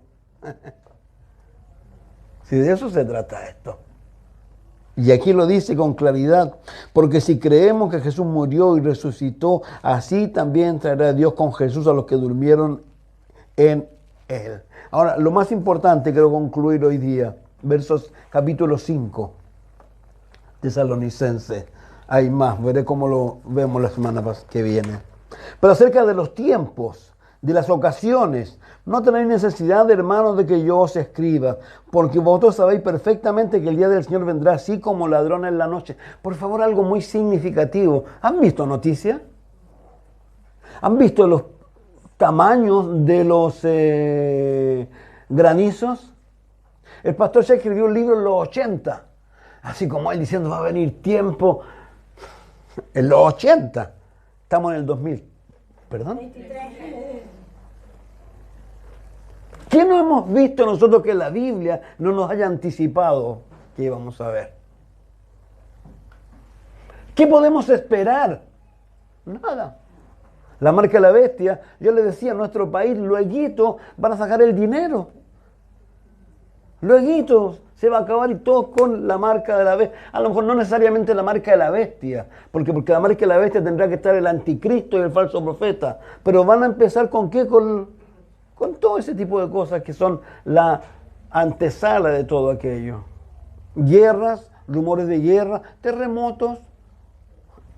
Si de eso se trata esto. Y aquí lo dice con claridad, porque si creemos que Jesús murió y resucitó, así también traerá Dios con Jesús a los que durmieron en Él. Ahora, lo más importante, quiero concluir hoy día, versos capítulo 5, Tesalonicenses. Hay más, veré cómo lo vemos la semana que viene. Pero acerca de los tiempos, de las ocasiones, no tenéis necesidad, hermanos, de que yo os escriba, porque vosotros sabéis perfectamente que el día del Señor vendrá así como ladrón en la noche. Por favor, algo muy significativo. ¿Han visto noticias? ¿Han visto los tamaños de los granizos. El pastor ya escribió un libro en los 80, así como él diciendo va a venir tiempo en los 80. Estamos en el 2000. ¿Perdón? 23. ¿Qué no hemos visto nosotros que la Biblia no nos haya anticipado que íbamos a ver? ¿Qué podemos esperar? Nada. La marca de la bestia, yo le decía, en nuestro país, lueguito van a sacar el dinero. Lueguito se va a acabar y todo con la marca de la bestia. A lo mejor no necesariamente la marca de la bestia, porque la marca de la bestia tendrá que estar el anticristo y el falso profeta. Pero van a empezar ¿con qué? Con todo ese tipo de cosas que son la antesala de todo aquello. Guerras, rumores de guerra, terremotos,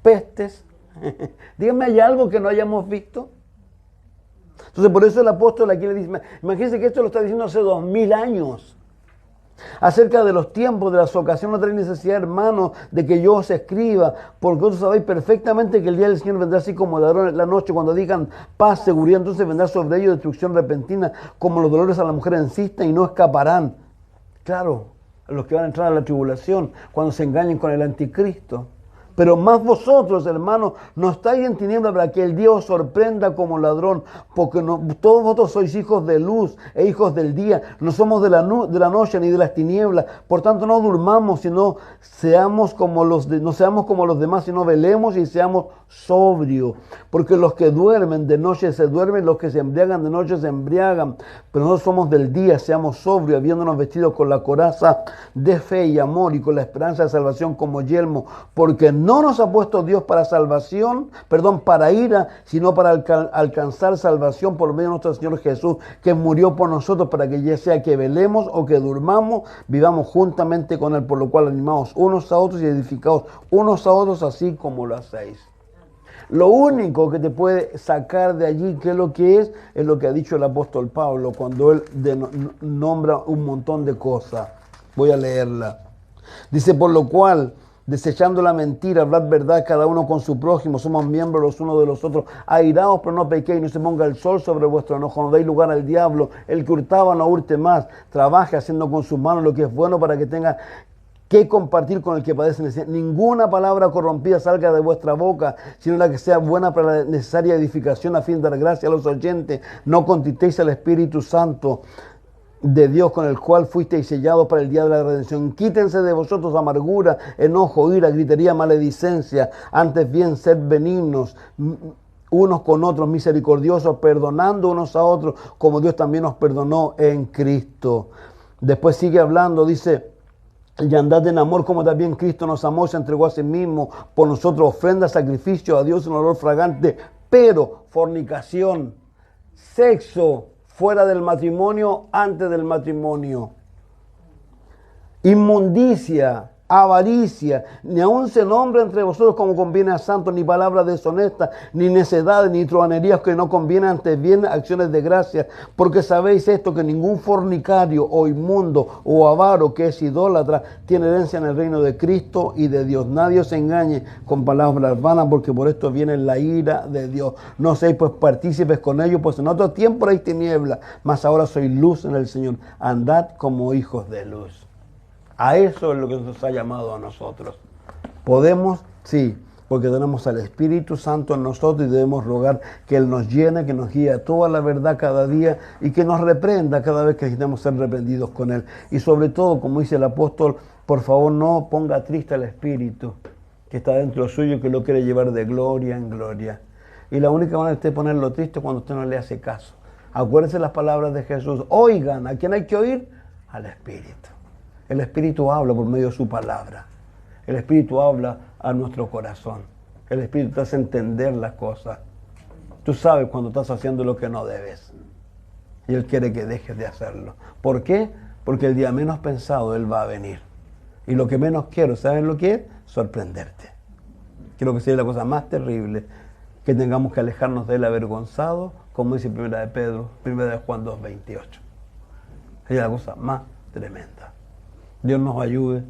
pestes. Díganme, ¿hay algo que no hayamos visto? Entonces por eso el apóstol aquí le dice, imagínense que esto lo está diciendo hace 2000 años. Acerca de los tiempos, de las ocasiones, no tenéis necesidad, hermanos, de que yo os escriba, porque vosotros sabéis perfectamente que el día del Señor vendrá así como ladrón en la noche, cuando digan paz, seguridad, entonces vendrá sobre ellos destrucción repentina, como los dolores a la mujer encista y no escaparán. Claro, los que van a entrar a la tribulación, cuando se engañen con el anticristo. Pero más vosotros, hermanos, no estáis en tinieblas para que el día os sorprenda como ladrón, porque todos vosotros sois hijos de luz e hijos del día, no somos de la noche ni de las tinieblas. Por tanto, no durmamos, sino seamos como no seamos como los demás, sino velemos y seamos sobrios. Porque los que duermen de noche se duermen, los que se embriagan de noche se embriagan. Pero nosotros somos del día, seamos sobrios, habiéndonos vestido con la coraza de fe y amor y con la esperanza de salvación como yelmo, porque no nos ha puesto Dios para ira, sino para alcanzar salvación por medio de nuestro Señor Jesús, que murió por nosotros para que ya sea que velemos o que durmamos, vivamos juntamente con Él, por lo cual animaos unos a otros y edificaos unos a otros así como lo hacéis. Lo único que te puede sacar de allí, ¿qué es lo que es? Es lo que ha dicho el apóstol Pablo cuando él nombra un montón de cosas. Voy a leerla. Dice, por lo cual, desechando la mentira, hablad verdad cada uno con su prójimo, somos miembros los unos de los otros. Airaos, pero no pequéis, no se ponga el sol sobre vuestro enojo, no deis lugar al diablo. El que hurtaba no hurte más, trabaje haciendo con sus manos lo que es bueno para que tenga que compartir con el que padece necesidad. Ninguna palabra corrompida salga de vuestra boca, sino la que sea buena para la necesaria edificación a fin de dar gracia a los oyentes. No contristéis al Espíritu Santo de Dios, con el cual fuisteis sellados para el día de la redención. Quítense de vosotros amargura, enojo, ira, gritería, maledicencia. Antes bien, sed benignos unos con otros, misericordiosos, perdonando unos a otros, como Dios también nos perdonó en Cristo. Después sigue hablando, dice, y andad en amor como también Cristo nos amó, se entregó a sí mismo por nosotros, ofrenda, sacrificio a Dios, un olor fragante. Pero fornicación, sexo fuera del matrimonio, antes del matrimonio, inmundicia, avaricia, ni aun se nombra entre vosotros como conviene a santos, ni palabras deshonestas, ni necedades, ni truhanerías que no convienen, antes bien acciones de gracia, porque sabéis esto, que ningún fornicario o inmundo o avaro que es idólatra tiene herencia en el reino de Cristo y de Dios. Nadie os engañe con palabras vanas, porque por esto viene la ira de Dios. No seáis pues partícipes con ellos, pues en otro tiempo erais tinieblas, mas ahora sois luz en el Señor. Andad como hijos de luz. A eso es lo que nos ha llamado a nosotros. Podemos, sí, porque tenemos al Espíritu Santo en nosotros y debemos rogar que Él nos llene, que nos guíe a toda la verdad cada día y que nos reprenda cada vez que necesitamos ser reprendidos con Él. Y sobre todo, como dice el apóstol, por favor no ponga triste al Espíritu que está dentro suyo y que lo quiere llevar de gloria en gloria. Y la única manera de usted ponerlo triste es cuando usted no le hace caso. Acuérdense las palabras de Jesús. Oigan, ¿a quién hay que oír? Al Espíritu. El Espíritu habla por medio de su palabra. El Espíritu habla a nuestro corazón. El Espíritu te hace entender las cosas. Tú sabes cuando estás haciendo lo que no debes. Y Él quiere que dejes de hacerlo. ¿Por qué? Porque el día menos pensado Él va a venir. Y lo que menos quiero, ¿sabes lo que es? Sorprenderte. Creo que sería la cosa más terrible, que tengamos que alejarnos de Él avergonzados, como dice 1 de Pedro, 1 de Juan 2:28. Sería la cosa más tremenda. Dios nos ayude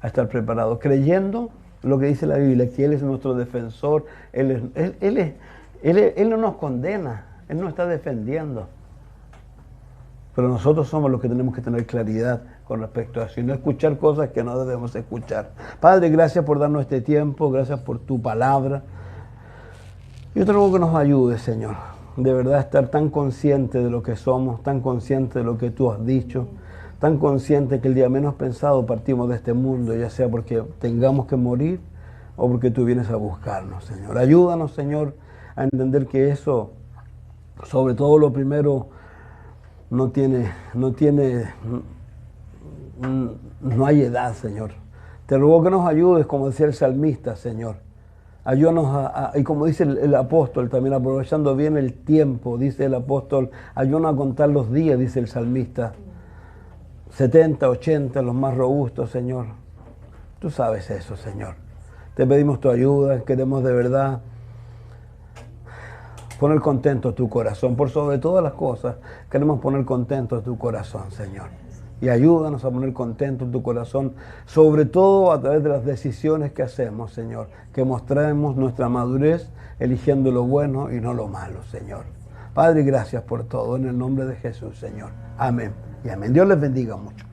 a estar preparados, creyendo lo que dice la Biblia, que Él es nuestro defensor, Él no nos condena, Él nos está defendiendo. Pero nosotros somos los que tenemos que tener claridad con respecto a eso y no escuchar cosas que no debemos escuchar. Padre, gracias por darnos este tiempo, gracias por tu palabra. Yo te ruego que nos ayudes, Señor, de verdad estar tan consciente de lo que somos, tan consciente de lo que tú has dicho, tan consciente que el día menos pensado partimos de este mundo, ya sea porque tengamos que morir o porque tú vienes a buscarnos, Señor. Ayúdanos, Señor, a entender que eso, sobre todo lo primero, no hay edad, Señor. Te ruego que nos ayudes, como decía el salmista, Señor. Ayúdanos y como dice el apóstol, también aprovechando bien el tiempo, dice el apóstol, ayúdanos a contar los días, dice el salmista. 70, 80, los más robustos, Señor. Tú sabes eso, Señor. Te pedimos tu ayuda, queremos de verdad poner contento tu corazón. Por sobre todas las cosas, queremos poner contento tu corazón, Señor. Y ayúdanos a poner contento tu corazón, sobre todo a través de las decisiones que hacemos, Señor. Que mostremos nuestra madurez eligiendo lo bueno y no lo malo, Señor. Padre, gracias por todo. En el nombre de Jesús, Señor. Amén y amén. Dios les bendiga mucho.